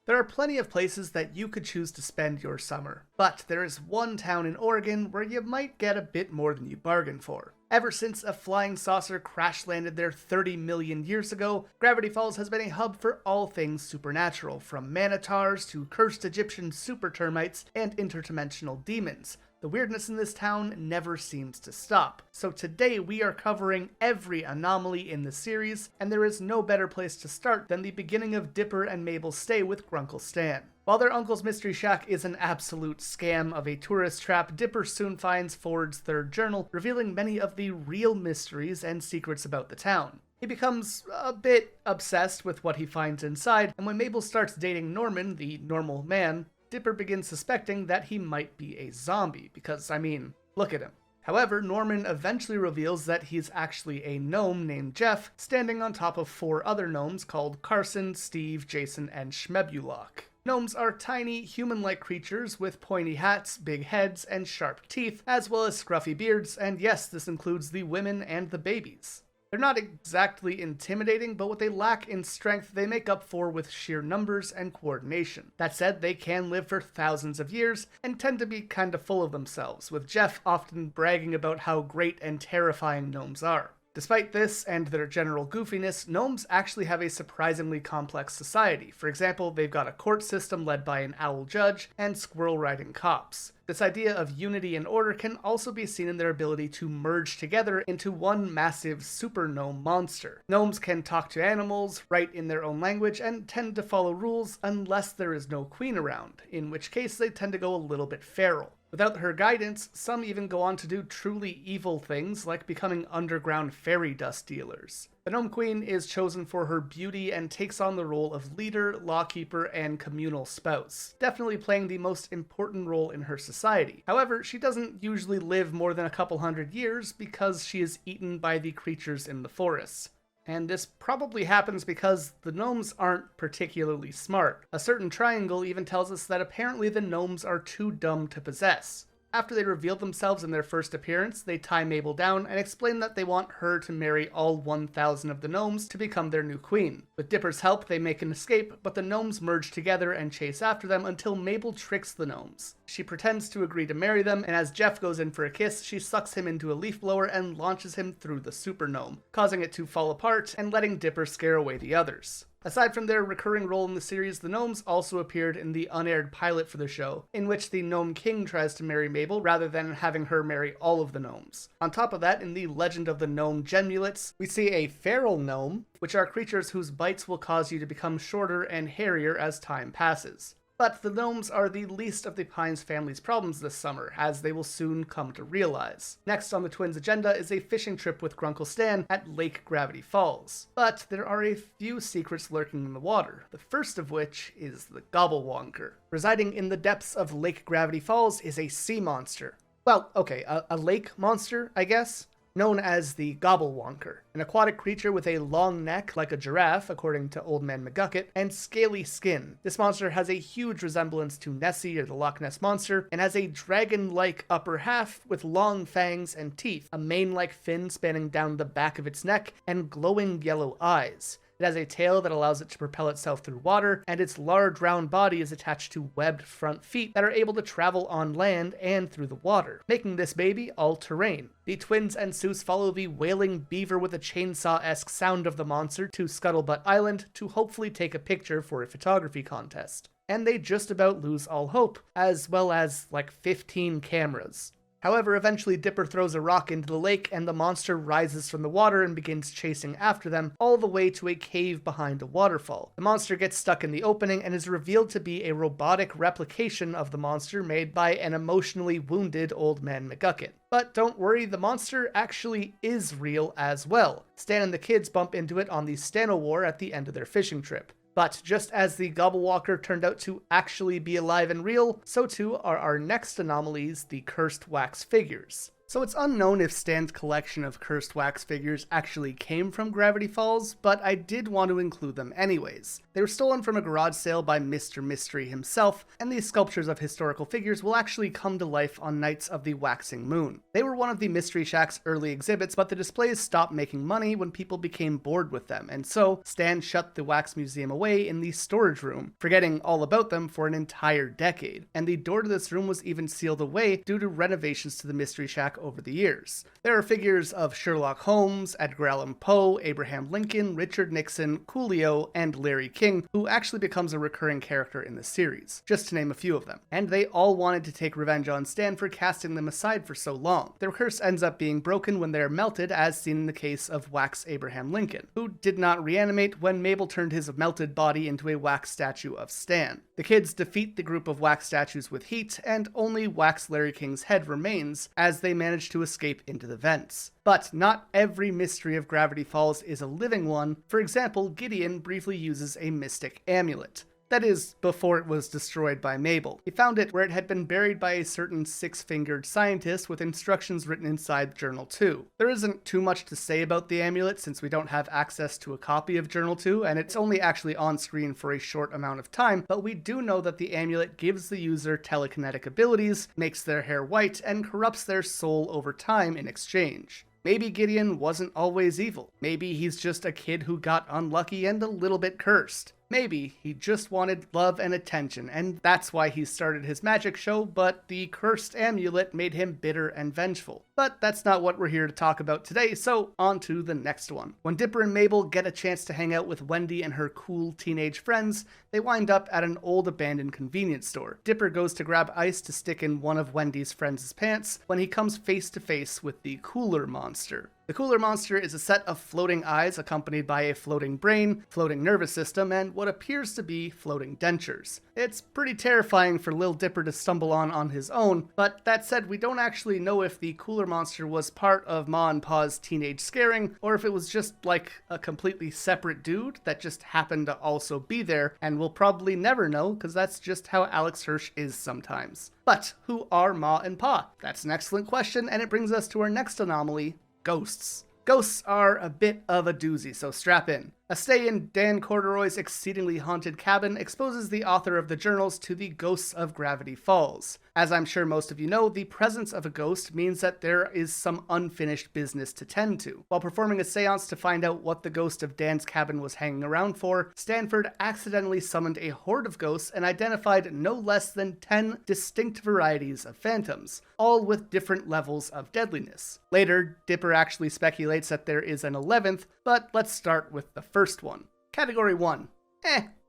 There are plenty of places that you could choose to spend your summer, but there is one town in Oregon where you might get a bit more than you bargained for. Ever since a flying saucer crash-landed there 30 million years ago, Gravity Falls has been a hub for all things supernatural, from Manitars to cursed Egyptian super termites and interdimensional demons. The weirdness in this town never seems to stop. So today we are covering every anomaly in the series, and there is no better place to start than the beginning of Dipper and Mabel's stay with Grunkle Stan. While their uncle's mystery shack is an absolute scam of a tourist trap, Dipper soon finds Ford's third journal, revealing many of the real mysteries and secrets about the town. He becomes a bit obsessed with what he finds inside, and when Mabel starts dating Norman, the normal man, Dipper begins suspecting that he might be a zombie, because, I mean, look at him. However, Norman eventually reveals that he's actually a gnome named Jeff, standing on top of 4 other gnomes called Carson, Steve, Jason, and Schmebulok. Gnomes are tiny, human-like creatures with pointy hats, big heads, and sharp teeth, as well as scruffy beards, and yes, this includes the women and the babies. They're not exactly intimidating, but what they lack in strength they make up for with sheer numbers and coordination. That said, they can live for thousands of years and tend to be kinda full of themselves, with Jeff often bragging about how great and terrifying gnomes are. Despite this and their general goofiness, gnomes actually have a surprisingly complex society. For example, they've got a court system led by an owl judge and squirrel-riding cops. This idea of unity and order can also be seen in their ability to merge together into one massive super gnome monster. Gnomes can talk to animals, write in their own language, and tend to follow rules unless there is no queen around, in which case they tend to go a little bit feral. Without her guidance, some even go on to do truly evil things like becoming underground fairy dust dealers. The Gnome Queen is chosen for her beauty and takes on the role of leader, lawkeeper, and communal spouse, definitely playing the most important role in her society. However, she doesn't usually live more than a couple hundred years because she is eaten by the creatures in the forests. And this probably happens because the gnomes aren't particularly smart. A certain triangle even tells us that apparently the gnomes are too dumb to possess. After they reveal themselves in their first appearance, they tie Mabel down and explain that they want her to marry all 1,000 of the gnomes to become their new queen. With Dipper's help, they make an escape, but the gnomes merge together and chase after them until Mabel tricks the gnomes. She pretends to agree to marry them, and as Jeff goes in for a kiss, she sucks him into a leaf blower and launches him through the super gnome, causing it to fall apart and letting Dipper scare away the others. Aside from their recurring role in the series, the gnomes also appeared in the unaired pilot for the show, in which the Gnome King tries to marry Mabel rather than having her marry all of the gnomes. On top of that, in the Legend of the Gnome Gemulets, we see a feral gnome, which are creatures whose bites will cause you to become shorter and hairier as time passes. But the gnomes are the least of the Pines family's problems this summer, as they will soon come to realize. Next on the twins' agenda is a fishing trip with Grunkle Stan at Lake Gravity Falls. But there are a few secrets lurking in the water, the first of which is the Gobble Walker. Residing in the depths of Lake Gravity Falls is a sea monster. Well, okay, a lake monster, I guess? Known as the Gobble Walker, an aquatic creature with a long neck like a giraffe, according to Old Man McGucket, and scaly skin. This monster has a huge resemblance to Nessie or the Loch Ness Monster, and has a dragon-like upper half with long fangs and teeth, a mane-like fin spanning down the back of its neck, and glowing yellow eyes. It has a tail that allows it to propel itself through water, and its large round body is attached to webbed front feet that are able to travel on land and through the water, making this baby all-terrain. The twins and Seuss follow the wailing beaver with a chainsaw-esque sound of the monster to Scuttlebutt Island to hopefully take a picture for a photography contest. And they just about lose all hope, as well as like 15 cameras. However, eventually Dipper throws a rock into the lake and the monster rises from the water and begins chasing after them all the way to a cave behind a waterfall. The monster gets stuck in the opening and is revealed to be a robotic replication of the monster made by an emotionally wounded Old Man McGucket. But don't worry, the monster actually is real as well. Stan and the kids bump into it on the Stano War at the end of their fishing trip. But just as the Gobble Walker turned out to actually be alive and real, so too are our next anomalies, the cursed wax figures. So it's unknown if Stan's collection of cursed wax figures actually came from Gravity Falls, but I did want to include them anyways. They were stolen from a garage sale by Mr. Mystery himself, and these sculptures of historical figures will actually come to life on nights of the waxing moon. They were one of the Mystery Shack's early exhibits, but the displays stopped making money when people became bored with them, and so Stan shut the wax museum away in the storage room, forgetting all about them for an entire decade. And the door to this room was even sealed away due to renovations to the Mystery Shack over the years. There are figures of Sherlock Holmes, Edgar Allan Poe, Abraham Lincoln, Richard Nixon, Coolio, and Larry King, who actually becomes a recurring character in the series, just to name a few of them. And they all wanted to take revenge on Stan for casting them aside for so long. Their curse ends up being broken when they are melted, as seen in the case of Wax Abraham Lincoln, who did not reanimate when Mabel turned his melted body into a wax statue of Stan. The kids defeat the group of wax statues with heat, and only Wax Larry King's head remains as they manage to escape into the vents. But not every mystery of Gravity Falls is a living one. For example, Gideon briefly uses a mystic amulet. That is, before it was destroyed by Mabel. He found it where it had been buried by a certain six-fingered scientist with instructions written inside Journal 2. There isn't too much to say about the amulet since we don't have access to a copy of Journal 2, and it's only actually on screen for a short amount of time, but we do know that the amulet gives the user telekinetic abilities, makes their hair white, and corrupts their soul over time in exchange. Maybe Gideon wasn't always evil. Maybe he's just a kid who got unlucky and a little bit cursed. Maybe he just wanted love and attention, and that's why he started his magic show, but the cursed amulet made him bitter and vengeful. But that's not what we're here to talk about today, so on to the next one. When Dipper and Mabel get a chance to hang out with Wendy and her cool teenage friends, they wind up at an old abandoned convenience store. Dipper goes to grab ice to stick in one of Wendy's friends' pants when he comes face to face with the Cooler Monster. The Cooler Monster is a set of floating eyes accompanied by a floating brain, floating nervous system, and what appears to be floating dentures. It's pretty terrifying for Lil Dipper to stumble on his own, but that said, we don't actually know if the Cooler Monster was part of Ma and Pa's teenage scaring, or if it was just like a completely separate dude that just happened to also be there, and we'll probably never know, because that's just how Alex Hirsch is sometimes. But who are Ma and Pa? That's an excellent question, and it brings us to our next anomaly: ghosts. Ghosts are a bit of a doozy, so strap in. A stay in Dan Corduroy's exceedingly haunted cabin exposes the author of the journals to the ghosts of Gravity Falls. As I'm sure most of you know, the presence of a ghost means that there is some unfinished business to tend to. While performing a seance to find out what the ghost of Dan's cabin was hanging around for, Stanford accidentally summoned a horde of ghosts and identified no less than 10 distinct varieties of phantoms, all with different levels of deadliness. Later, Dipper actually speculates that there is an 11th, but let's start with the first one. Category 1.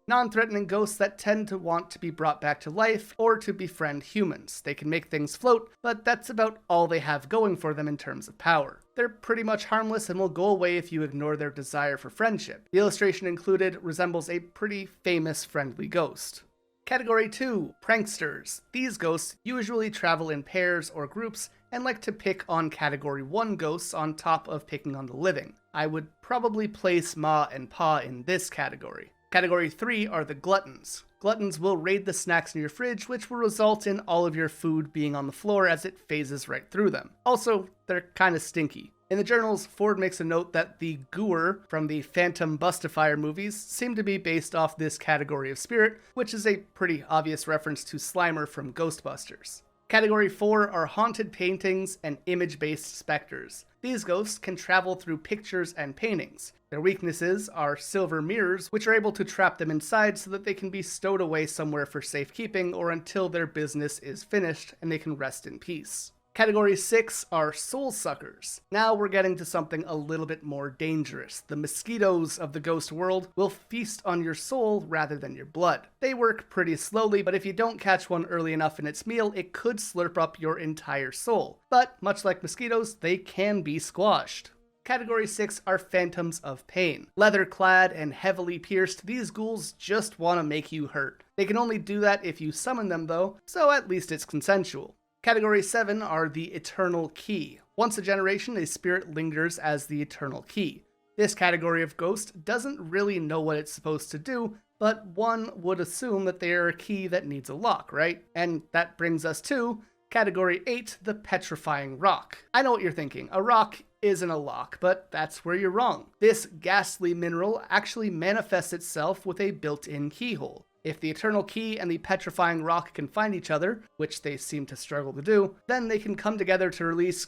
Non-threatening ghosts that tend to want to be brought back to life or to befriend humans. They can make things float, but that's about all they have going for them in terms of power. They're pretty much harmless and will go away if you ignore their desire for friendship. The illustration included resembles a pretty famous friendly ghost. Category 2. Pranksters. These ghosts usually travel in pairs or groups and like to pick on Category 1 ghosts on top of picking on the living. I would probably place Ma and Pa in this category. Category 3 are the gluttons. Gluttons will raid the snacks in your fridge, which will result in all of your food being on the floor as it phases right through them. Also, they're kinda stinky. In the journals, Ford makes a note that the gooer from the Phantom Bustifier movies seem to be based off this category of spirit, which is a pretty obvious reference to Slimer from Ghostbusters. Category 4 are haunted paintings and image-based specters. These ghosts can travel through pictures and paintings. Their weaknesses are silver mirrors, which are able to trap them inside so that they can be stowed away somewhere for safekeeping or until their business is finished and they can rest in peace. Category 6 are soul suckers. Now we're getting to something a little bit more dangerous. The mosquitoes of the ghost world will feast on your soul rather than your blood. They work pretty slowly, but if you don't catch one early enough in its meal, it could slurp up your entire soul. But much like mosquitoes, they can be squashed. Category 6 are phantoms of pain. Leather-clad and heavily pierced, these ghouls just want to make you hurt. They can only do that if you summon them though, so at least it's consensual. Category 7 are the Eternal Key. Once a generation, a spirit lingers as the Eternal Key. This category of ghost doesn't really know what it's supposed to do, but one would assume that they are a key that needs a lock, right? And that brings us to Category 8, the Petrifying Rock. I know what you're thinking, a rock isn't a lock, but that's where you're wrong. This ghastly mineral actually manifests itself with a built-in keyhole. If the Eternal Key and the Petrifying Rock can find each other, which they seem to struggle to do, then they can come together to release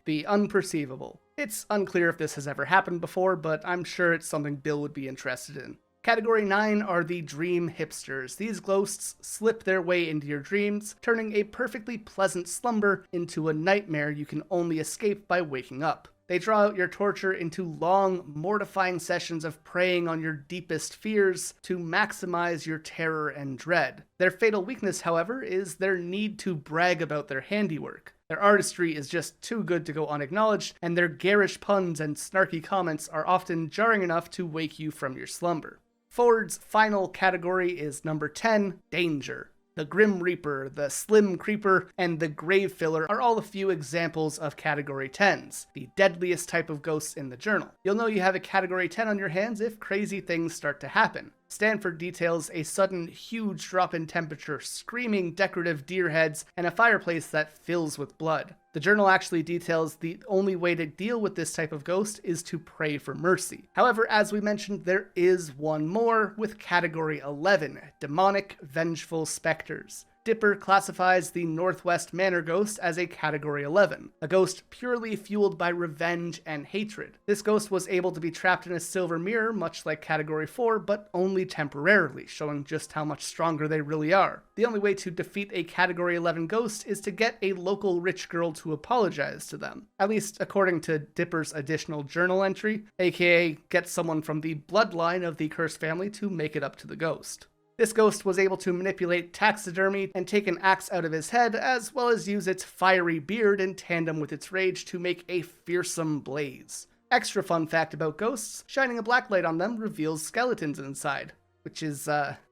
the unperceivable. It's unclear if this has ever happened before, but I'm sure it's something Bill would be interested in. Category 9 are the Dream Hipsters. These ghosts slip their way into your dreams, turning a perfectly pleasant slumber into a nightmare you can only escape by waking up. They draw out your torture into long, mortifying sessions of preying on your deepest fears to maximize your terror and dread. Their fatal weakness, however, is their need to brag about their handiwork. Their artistry is just too good to go unacknowledged, and their garish puns and snarky comments are often jarring enough to wake you from your slumber. Ford's final category is number 10, Danger. The Grim Reaper, the Slim Creeper, and the Grave Filler are all a few examples of Category 10s, the deadliest type of ghosts in the journal. You'll know you have a Category 10 on your hands if crazy things start to happen. Stanford details a sudden huge drop in temperature, screaming decorative deer heads, and a fireplace that fills with blood. The journal actually details the only way to deal with this type of ghost is to pray for mercy. However, as we mentioned, there is one more with Category 11, Demonic Vengeful Specters. Dipper classifies the Northwest Manor Ghost as a Category 11, a ghost purely fueled by revenge and hatred. This ghost was able to be trapped in a silver mirror, much like Category 4, but only temporarily, showing just how much stronger they really are. The only way to defeat a Category 11 ghost is to get a local rich girl to apologize to them, at least according to Dipper's additional journal entry, aka get someone from the bloodline of the cursed family to make it up to the ghost. This ghost was able to manipulate taxidermy and take an axe out of his head, as well as use its fiery beard in tandem with its rage to make a fearsome blaze. Extra fun fact about ghosts, shining a black light on them reveals skeletons inside, which is,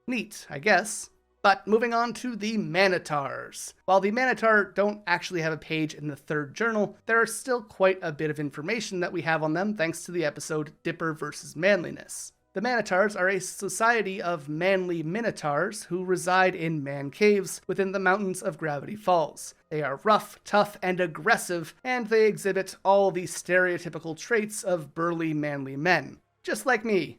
neat, I guess. But moving on to the Manitars. While the Manitar don't actually have a page in the third journal, there are still quite a bit of information that we have on them thanks to the episode Dipper vs. Manliness. The Manitars are a society of manly minotaurs who reside in man caves within the mountains of Gravity Falls. They are rough, tough, and aggressive, and they exhibit all the stereotypical traits of burly manly men. Just like me.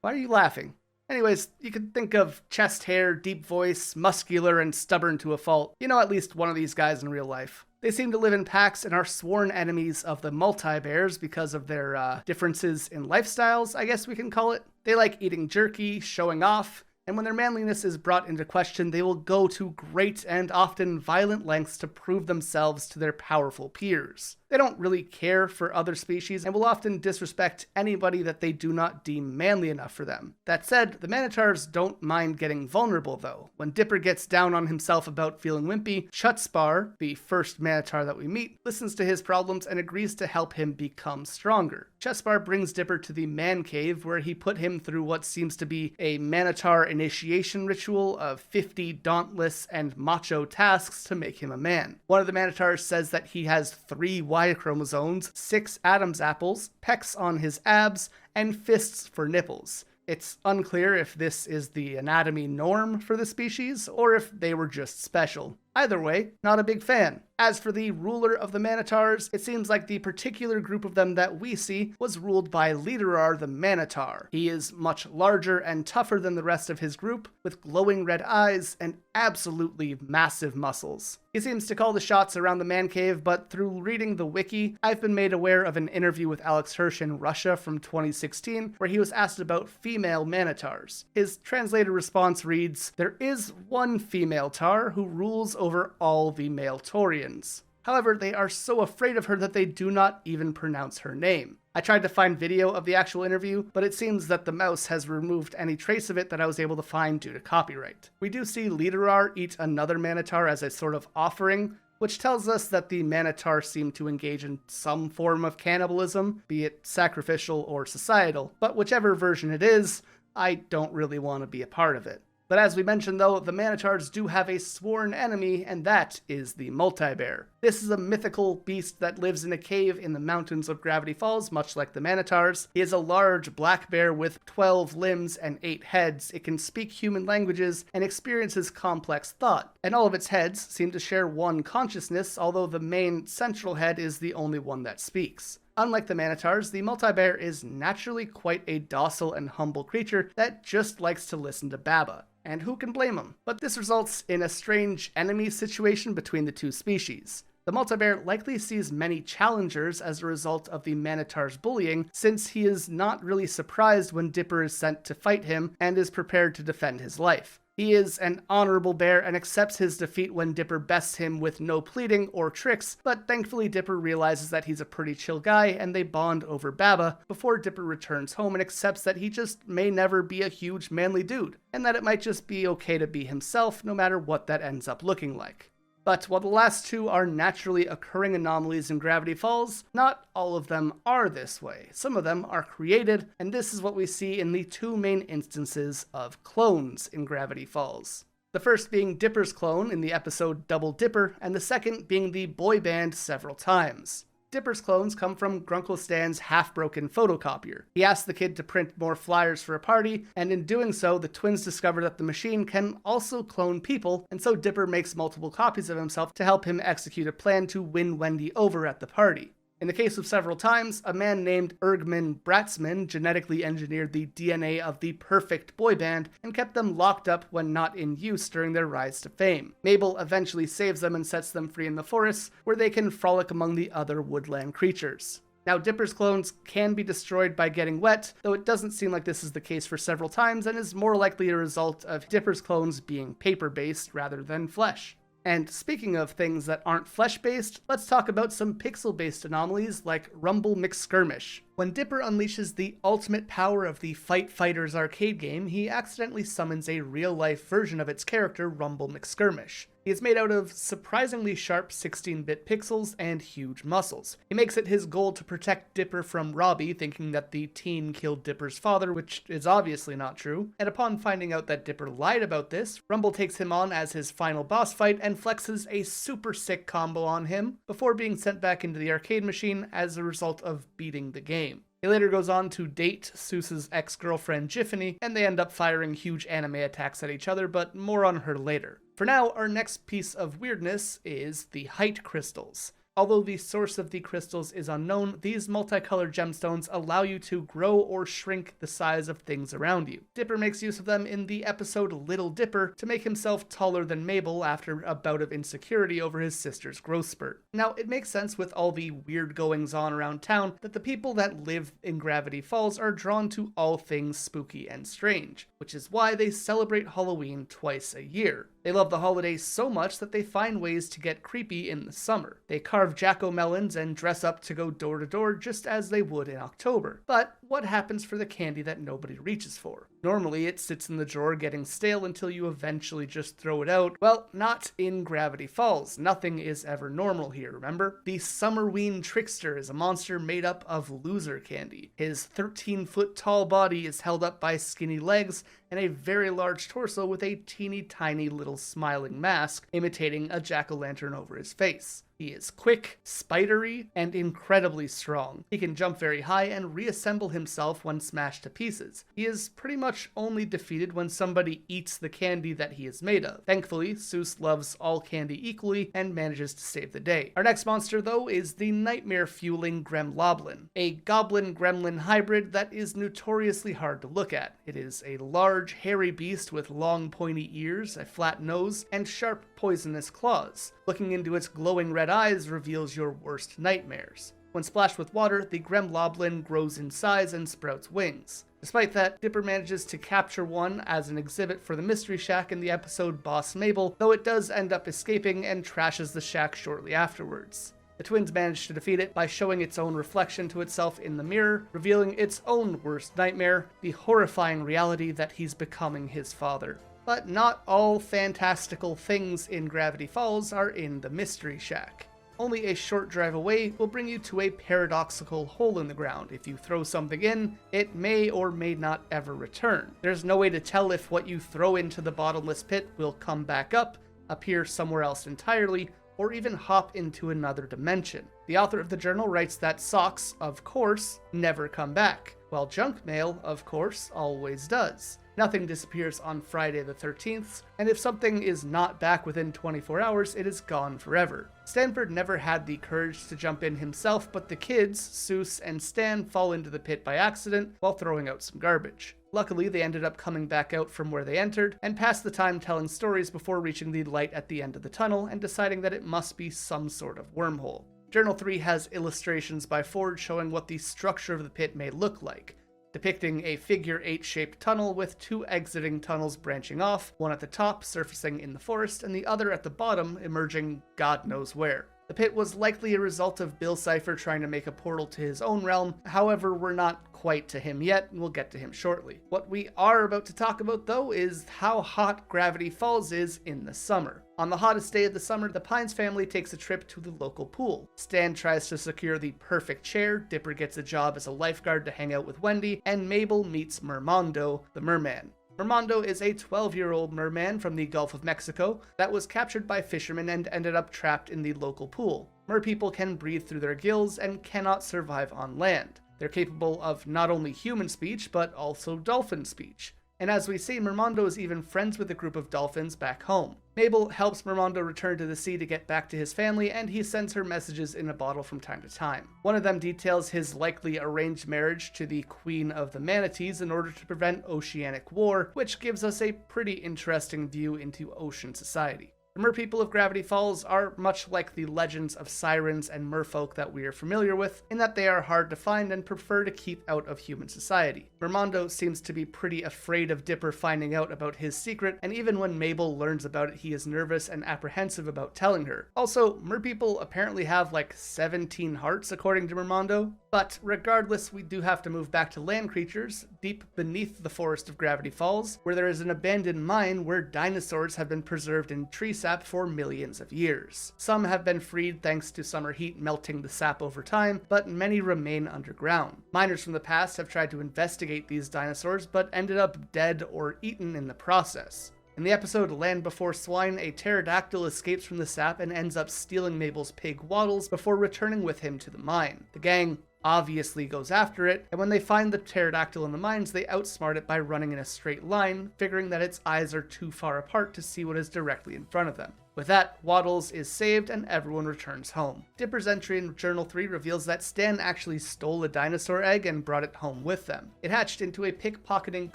Why are you laughing? Anyways, you could think of chest hair, deep voice, muscular, and stubborn to a fault. You know at least one of these guys in real life. They seem to live in packs and are sworn enemies of the multi-bears because of their differences in lifestyles, I guess we can call it. They like eating jerky, showing off, and when their manliness is brought into question, they will go to great and often violent lengths to prove themselves to their powerful peers. They don't really care for other species and will often disrespect anybody that they do not deem manly enough for them. That said, the Manitars don't mind getting vulnerable though. When Dipper gets down on himself about feeling wimpy, Chutspar, the first Manitar that we meet, listens to his problems and agrees to help him become stronger. Chutspar brings Dipper to the man cave where he put him through what seems to be a Manitar initiation ritual of 50 dauntless and macho tasks to make him a man. One of the Manitars says that he has 3 Y chromosomes, 6 Adam's apples, pecs on his abs, and fists for nipples. It's unclear if this is the anatomy norm for the species, or if they were just special. Either way, not a big fan. As for the ruler of the Manitars, it seems like the particular group of them that we see was ruled by Liderar the Manitar. He is much larger and tougher than the rest of his group, with glowing red eyes and absolutely massive muscles. He seems to call the shots around the man cave, but through reading the wiki, I've been made aware of an interview with Alex Hirsch in Russia from 2016, where he was asked about female Manitars. His translated response reads, "There is one female Tar who rules over all the male Taurians. However, they are so afraid of her that they do not even pronounce her name." I tried to find video of the actual interview, but it seems that the mouse has removed any trace of it that I was able to find due to copyright. We do see Liderar eat another Manitar as a sort of offering, which tells us that the Manitar seem to engage in some form of cannibalism, be it sacrificial or societal, but whichever version it is, I don't really want to be a part of it. But as we mentioned though, the Manitars do have a sworn enemy, and that is the Multi-Bear. This is a mythical beast that lives in a cave in the mountains of Gravity Falls, much like the Manitars. He is a large black bear with 12 limbs and 8 heads. It can speak human languages and experiences complex thought. And all of its heads seem to share one consciousness, although the main central head is the only one that speaks. Unlike the Manitars, the Multi-Bear is naturally quite a docile and humble creature that just likes to listen to Baba. And who can blame him? But this results in a strange enemy situation between the two species. The Multi-Bear likely sees many challengers as a result of the Manitar's bullying, since he is not really surprised when Dipper is sent to fight him and is prepared to defend his life. He is an honorable bear and accepts his defeat when Dipper bests him with no pleading or tricks, but thankfully Dipper realizes that he's a pretty chill guy and they bond over Baba before Dipper returns home and accepts that he just may never be a huge manly dude, and that it might just be okay to be himself no matter what that ends up looking like. But while the last two are naturally occurring anomalies in Gravity Falls, not all of them are this way. Some of them are created, and this is what we see in the two main instances of clones in Gravity Falls. The first being Dipper's clone in the episode Double Dipper, and the second being the boy band Several Times. Dipper's clones come from Grunkle Stan's half-broken photocopier. He asks the kid to print more flyers for a party, and in doing so, the twins discover that the machine can also clone people, and so Dipper makes multiple copies of himself to help him execute a plan to win Wendy over at the party. In the case of Several Times, a man named Ergman Bratzman genetically engineered the DNA of the perfect boy band and kept them locked up when not in use during their rise to fame. Mabel eventually saves them and sets them free in the forests, where they can frolic among the other woodland creatures. Now, Dipper's clones can be destroyed by getting wet, though it doesn't seem like this is the case for Several Times and is more likely a result of Dipper's clones being paper-based rather than flesh. And speaking of things that aren't flesh-based, let's talk about some pixel-based anomalies like Rumble McSkirmish. When Dipper unleashes the ultimate power of the Fight Fighters arcade game, he accidentally summons a real-life version of its character, Rumble McSkirmish. He is made out of surprisingly sharp 16-bit pixels and huge muscles. He makes it his goal to protect Dipper from Robbie, thinking that the teen killed Dipper's father, which is obviously not true. And upon finding out that Dipper lied about this, Rumble takes him on as his final boss fight and flexes a super sick combo on him before being sent back into the arcade machine as a result of beating the game. He later goes on to date Seuss's ex-girlfriend Jiffany, and they end up firing huge anime attacks at each other, but more on her later. For now, our next piece of weirdness is the height crystals. Although the source of the crystals is unknown, these multicolored gemstones allow you to grow or shrink the size of things around you. Dipper makes use of them in the episode Little Dipper to make himself taller than Mabel after a bout of insecurity over his sister's growth spurt. Now, it makes sense with all the weird goings-on around town that the people that live in Gravity Falls are drawn to all things spooky and strange, which is why they celebrate Halloween twice a year. They love the holiday so much that they find ways to get creepy in the summer. They carve jack-o'-melons and dress up to go door to door just as they would in October. But what happens for the candy that nobody reaches for? Normally it sits in the drawer getting stale until you eventually just throw it out. Well, not in Gravity Falls. Nothing is ever normal here, remember? The Summerween trickster is a monster made up of loser candy. His 13-foot tall body is held up by skinny legs and a very large torso with a teeny tiny little smiling mask imitating a jack-o'-lantern over his face. He is quick, spidery, and incredibly strong. He can jump very high and reassemble himself when smashed to pieces. He is pretty much only defeated when somebody eats the candy that he is made of. Thankfully, Seuss loves all candy equally and manages to save the day. Our next monster, though, is the nightmare-fueling Loblin, a goblin-gremlin hybrid that is notoriously hard to look at. It is a large, hairy beast with long, pointy ears, a flat nose, and sharp, poisonous claws. Looking into its glowing red eyes reveals your worst nightmares. When splashed with water, the Loblin grows in size and sprouts wings. Despite that, Dipper manages to capture one as an exhibit for the Mystery Shack in the episode Boss Mabel, though it does end up escaping and trashes the shack shortly afterwards. The twins manage to defeat it by showing its own reflection to itself in the mirror, revealing its own worst nightmare, the horrifying reality that he's becoming his father. But not all fantastical things in Gravity Falls are in the Mystery Shack. only a short drive away will bring you to a paradoxical hole in the ground. If you throw something in, it may or may not ever return. There's no way to tell if what you throw into the bottomless pit will come back up, appear somewhere else entirely, or even hop into another dimension. The author of the journal writes that socks, of course, never come back, while junk mail, of course, always does. Nothing disappears on Friday the 13th, and if something is not back within 24 hours, it is gone forever. Stanford never had the courage to jump in himself, but the kids, Seuss and Stan, fall into the pit by accident while throwing out some garbage. Luckily, they ended up coming back out from where they entered, and passed the time telling stories before reaching the light at the end of the tunnel and deciding that it must be some sort of wormhole. Journal 3 has illustrations by Ford showing what the structure of the pit may look like, depicting a figure 8-shaped tunnel with 2 exiting tunnels branching off, one at the top surfacing in the forest, and the other at the bottom emerging God knows where. The pit was likely a result of Bill Cipher trying to make a portal to his own realm, however, we're not quite to him yet, and we'll get to him shortly. What we are about to talk about, though, is how hot Gravity Falls is in the summer. On the hottest day of the summer, the Pines family takes a trip to the local pool. Stan tries to secure the perfect chair, Dipper gets a job as a lifeguard to hang out with Wendy, and Mabel meets Mermondo, the merman. Mermondo is a 12-year-old merman from the Gulf of Mexico that was captured by fishermen and ended up trapped in the local pool. Mer people can breathe through their gills and cannot survive on land. They're capable of not only human speech, but also dolphin speech. And as we see, Mermondo is even friends with a group of dolphins back home. Mabel helps Mermondo return to the sea to get back to his family, and he sends her messages in a bottle from time to time. One of them details his likely arranged marriage to the Queen of the Manatees in order to prevent oceanic war, which gives us a pretty interesting view into ocean society. The Mer People of Gravity Falls are much like the legends of sirens and merfolk that we are familiar with, in that they are hard to find and prefer to keep out of human society. Mermondo seems to be pretty afraid of Dipper finding out about his secret, and even when Mabel learns about it, he is nervous and apprehensive about telling her. Also, Mer People apparently have like 17 hearts according to Mermondo. But regardless, we do have to move back to land creatures, deep beneath the forest of Gravity Falls, where there is an abandoned mine where dinosaurs have been preserved in tree sap for millions of years. Some have been freed thanks to summer heat melting the sap over time, but many remain underground. Miners from the past have tried to investigate these dinosaurs, but ended up dead or eaten in the process. In the episode Land Before Swine, a pterodactyl escapes from the sap and ends up stealing Mabel's pig Waddles before returning with him to the mine. The gang obviously goes after it, and when they find the pterodactyl in the mines, they outsmart it by running in a straight line, figuring that its eyes are too far apart to see what is directly in front of them. With that, Waddles is saved and everyone returns home. Dipper's entry in Journal 3 reveals that Stan actually stole a dinosaur egg and brought it home with them. It hatched into a pickpocketing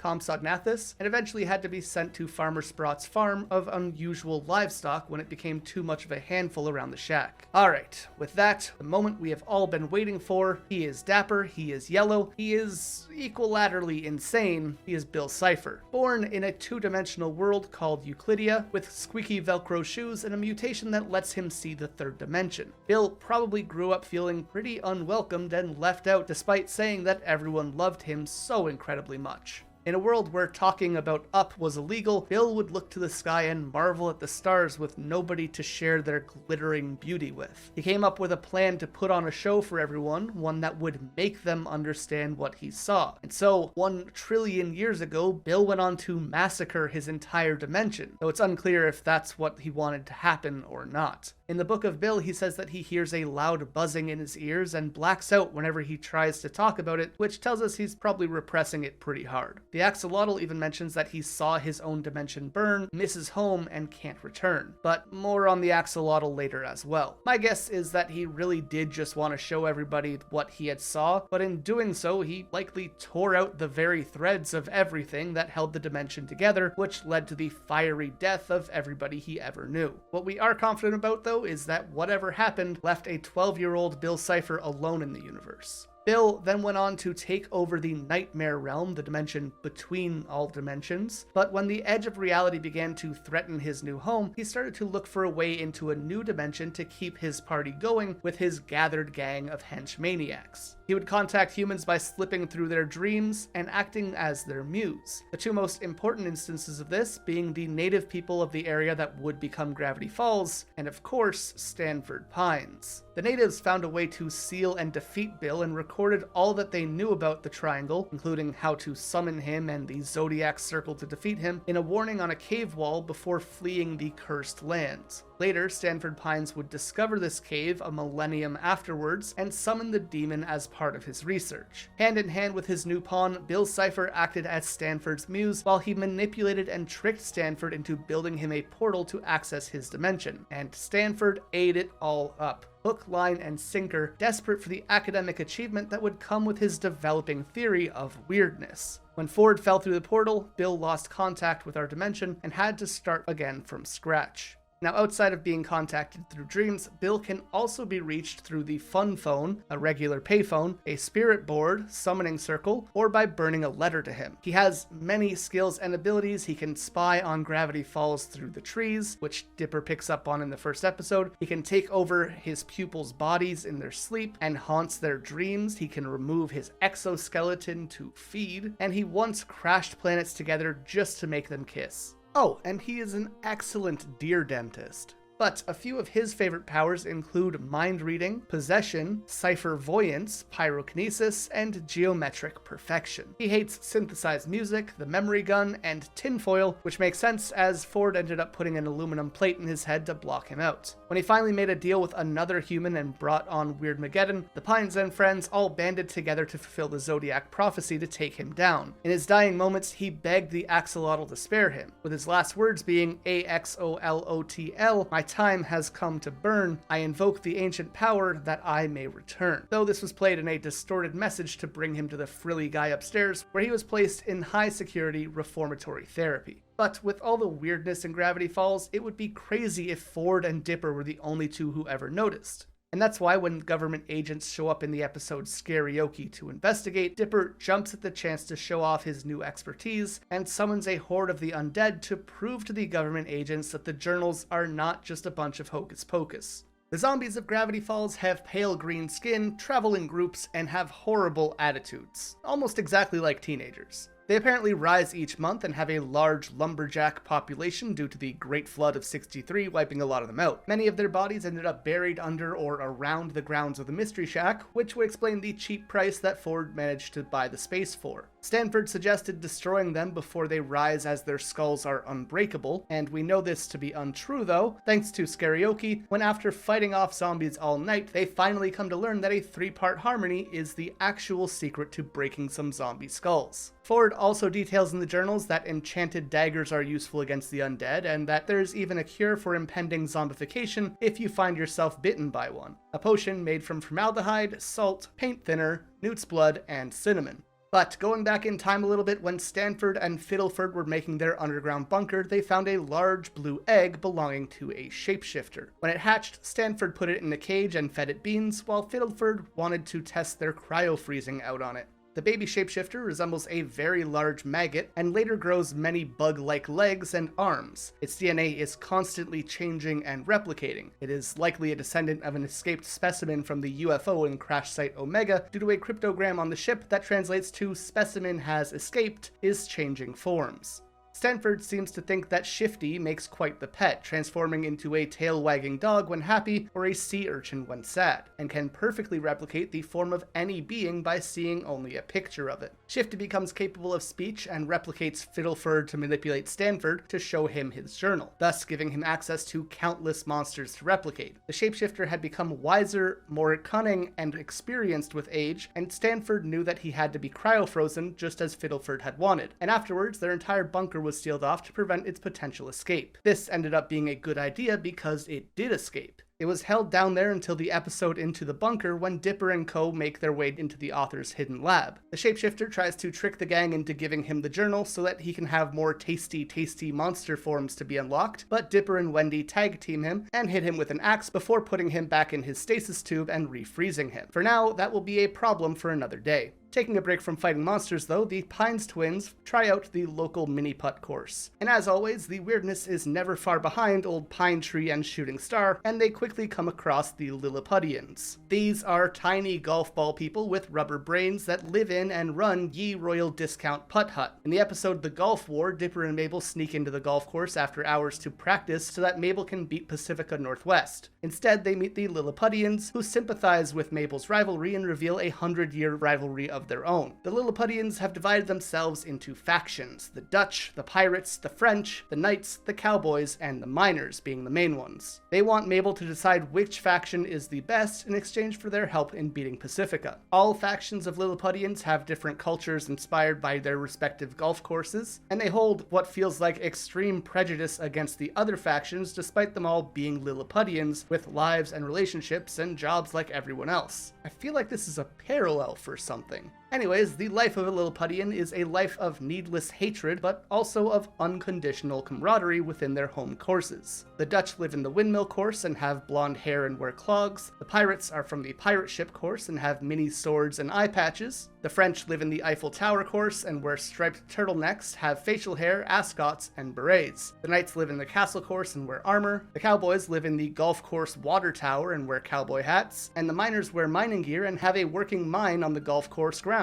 Compsognathus and eventually had to be sent to Farmer Sprott's farm of unusual livestock when it became too much of a handful around the shack. Alright, with that, the moment we have all been waiting for, he is dapper, he is yellow, he is equilaterally insane, he is Bill Cipher. Born in a two-dimensional world called Euclidia, with squeaky Velcro shoes and a mutation that lets him see the third dimension. Bill probably grew up feeling pretty unwelcomed and left out despite saying that everyone loved him so incredibly much. In a world where talking about up was illegal, Bill would look to the sky and marvel at the stars with nobody to share their glittering beauty with. He came up with a plan to put on a show for everyone, one that would make them understand what he saw. And so, 1 trillion years ago, Bill went on to massacre his entire dimension, though it's unclear if that's what he wanted to happen or not. In the Book of Bill, he says that he hears a loud buzzing in his ears and blacks out whenever he tries to talk about it, which tells us he's probably repressing it pretty hard. The Axolotl even mentions that he saw his own dimension burn, misses home, and can't return. But more on the Axolotl later as well. My guess is that he really did just want to show everybody what he had saw, but in doing so, he likely tore out the very threads of everything that held the dimension together, which led to the fiery death of everybody he ever knew. What we are confident about, though, is that whatever happened left a 12-year-old Bill Cipher alone in the universe. Bill then went on to take over the Nightmare Realm, the dimension between all dimensions, but when the edge of reality began to threaten his new home, he started to look for a way into a new dimension to keep his party going with his gathered gang of hench maniacs. He would contact humans by slipping through their dreams and acting as their muse. The two most important instances of this being the native people of the area that would become Gravity Falls, and of course, Stanford Pines. The natives found a way to seal and defeat Bill and recorded all that they knew about the Triangle, including how to summon him and the Zodiac Circle to defeat him, in a warning on a cave wall before fleeing the Cursed Lands. Later, Stanford Pines would discover this cave a millennium afterwards and summon the demon as part of his research. Hand in hand with his new pawn, Bill Cipher acted as Stanford's muse while he manipulated and tricked Stanford into building him a portal to access his dimension, and Stanford ate it all up. Hook, line, and sinker, desperate for the academic achievement that would come with his developing theory of weirdness. When Ford fell through the portal, Bill lost contact with our dimension and had to start again from scratch. Now, outside of being contacted through dreams, Bill can also be reached through the fun phone, a regular payphone, a spirit board, summoning circle, or by burning a letter to him. He has many skills and abilities. He can spy on Gravity Falls through the trees, which Dipper picks up on in the first episode. He can take over his pupils' bodies in their sleep and haunts their dreams. He can remove his exoskeleton to feed, and he once crashed planets together just to make them kiss. Oh, and he is an excellent deer dentist. But a few of his favorite powers include mind reading, possession, ciphervoyance, pyrokinesis, and geometric perfection. He hates synthesized music, the memory gun, and tinfoil, which makes sense as Ford ended up putting an aluminum plate in his head to block him out. When he finally made a deal with another human and brought on Weirdmageddon, the Pines and friends all banded together to fulfill the Zodiac prophecy to take him down. In his dying moments, he begged the Axolotl to spare him, with his last words being AXOLOTL, "My time has come to burn. I invoke the ancient power that I may return." Though this was played in a distorted message to bring him to the frilly guy upstairs, where he was placed in high security reformatory therapy. But with all the weirdness in Gravity Falls, it would be crazy if Ford and Dipper were the only two who ever noticed. And that's why when government agents show up in the episode Scarioki to investigate, Dipper jumps at the chance to show off his new expertise and summons a horde of the undead to prove to the government agents that the journals are not just a bunch of hocus pocus. The zombies of Gravity Falls have pale green skin, travel in groups, and have horrible attitudes, almost exactly like teenagers. They apparently rise each month and have a large lumberjack population due to the Great Flood of '63 wiping a lot of them out. Many of their bodies ended up buried under or around the grounds of the Mystery Shack, which would explain the cheap price that Ford managed to buy the space for. Stanford suggested destroying them before they rise as their skulls are unbreakable, and we know this to be untrue though, thanks to Scarioki, when after fighting off zombies all night, they finally come to learn that a 3-part harmony is the actual secret to breaking some zombie skulls. Ford also details in the journals that enchanted daggers are useful against the undead, and that there's even a cure for impending zombification if you find yourself bitten by one. A potion made from formaldehyde, salt, paint thinner, newt's blood, and cinnamon. But going back in time a little bit, when Stanford and Fiddleford were making their underground bunker, they found a large blue egg belonging to a shapeshifter. When it hatched, Stanford put it in a cage and fed it beans, while Fiddleford wanted to test their cryo-freezing out on it. The baby shapeshifter resembles a very large maggot and later grows many bug-like legs and arms. Its DNA is constantly changing and replicating. It is likely a descendant of an escaped specimen from the UFO in Crash Site Omega due to a cryptogram on the ship that translates to "specimen has escaped, is changing forms." Stanford seems to think that Shifty makes quite the pet, transforming into a tail-wagging dog when happy or a sea urchin when sad, and can perfectly replicate the form of any being by seeing only a picture of it. Shifty becomes capable of speech and replicates Fiddleford to manipulate Stanford to show him his journal, thus giving him access to countless monsters to replicate. The shapeshifter had become wiser, more cunning, and experienced with age, and Stanford knew that he had to be cryo-frozen just as Fiddleford had wanted, and afterwards their entire bunker was sealed off to prevent its potential escape. This ended up being a good idea because it did escape. It was held down there until the episode Into the Bunker, when Dipper and co. make their way into the author's hidden lab. The shapeshifter tries to trick the gang into giving him the journal so that he can have more tasty monster forms to be unlocked, but Dipper and Wendy tag team him and hit him with an axe before putting him back in his stasis tube and refreezing him. For now, that will be a problem for another day. Taking a break from fighting monsters though, the Pines twins try out the local mini-putt course. And as always, the weirdness is never far behind old Pine Tree and Shooting Star, and they quickly come across the Lilipudians. These are tiny golf ball people with rubber brains that live in and run Ye Royal Discount Putt Hut. In the episode The Golf War, Dipper and Mabel sneak into the golf course after hours to practice so that Mabel can beat Pacifica Northwest. Instead, they meet the Lilipudians, who sympathize with Mabel's rivalry and reveal a 100-year rivalry of their own. The Lilipudians have divided themselves into factions: the Dutch, the Pirates, the French, the Knights, the Cowboys, and the Miners being the main ones. They want Mabel to decide which faction is the best in exchange for their help in beating Pacifica. All factions of Lilipudians have different cultures inspired by their respective golf courses, and they hold what feels like extreme prejudice against the other factions despite them all being Lilipudians with lives and relationships and jobs like everyone else. I feel like this is a parallel for something. Anyways, the life of a Lilipudian is a life of needless hatred, but also of unconditional camaraderie within their home courses. The Dutch live in the windmill course and have blonde hair and wear clogs. The Pirates are from the pirate ship course and have mini swords and eye patches. The French live in the Eiffel Tower course and wear striped turtlenecks, have facial hair, ascots, and berets. The Knights live in the castle course and wear armor. The Cowboys live in the golf course water tower and wear cowboy hats. And the Miners wear mining gear and have a working mine on the golf course grounds.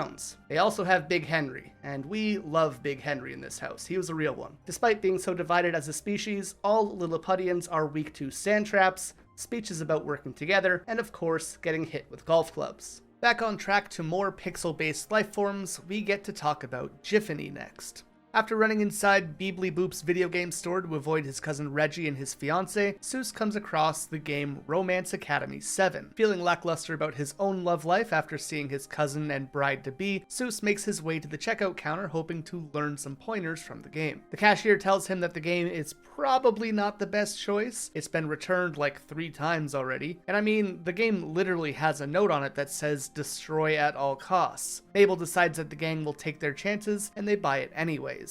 They also have Big Henry, and we love Big Henry in this house. He was a real one. Despite being so divided as a species, all Lilipudians are weak to sand traps, speeches about working together, and of course, getting hit with golf clubs. Back on track to more pixel-based lifeforms, we get to talk about Giffany next. After running inside Beebly Boop's video game store to avoid his cousin Reggie and his fiancée, Seuss comes across the game Romance Academy 7. Feeling lackluster about his own love life after seeing his cousin and bride-to-be, Seuss makes his way to the checkout counter hoping to learn some pointers from the game. The cashier tells him that the game is probably not the best choice. It's been returned like 3 times already. And I mean, the game literally has a note on it that says destroy at all costs. Mabel decides that the gang will take their chances and they buy it anyways.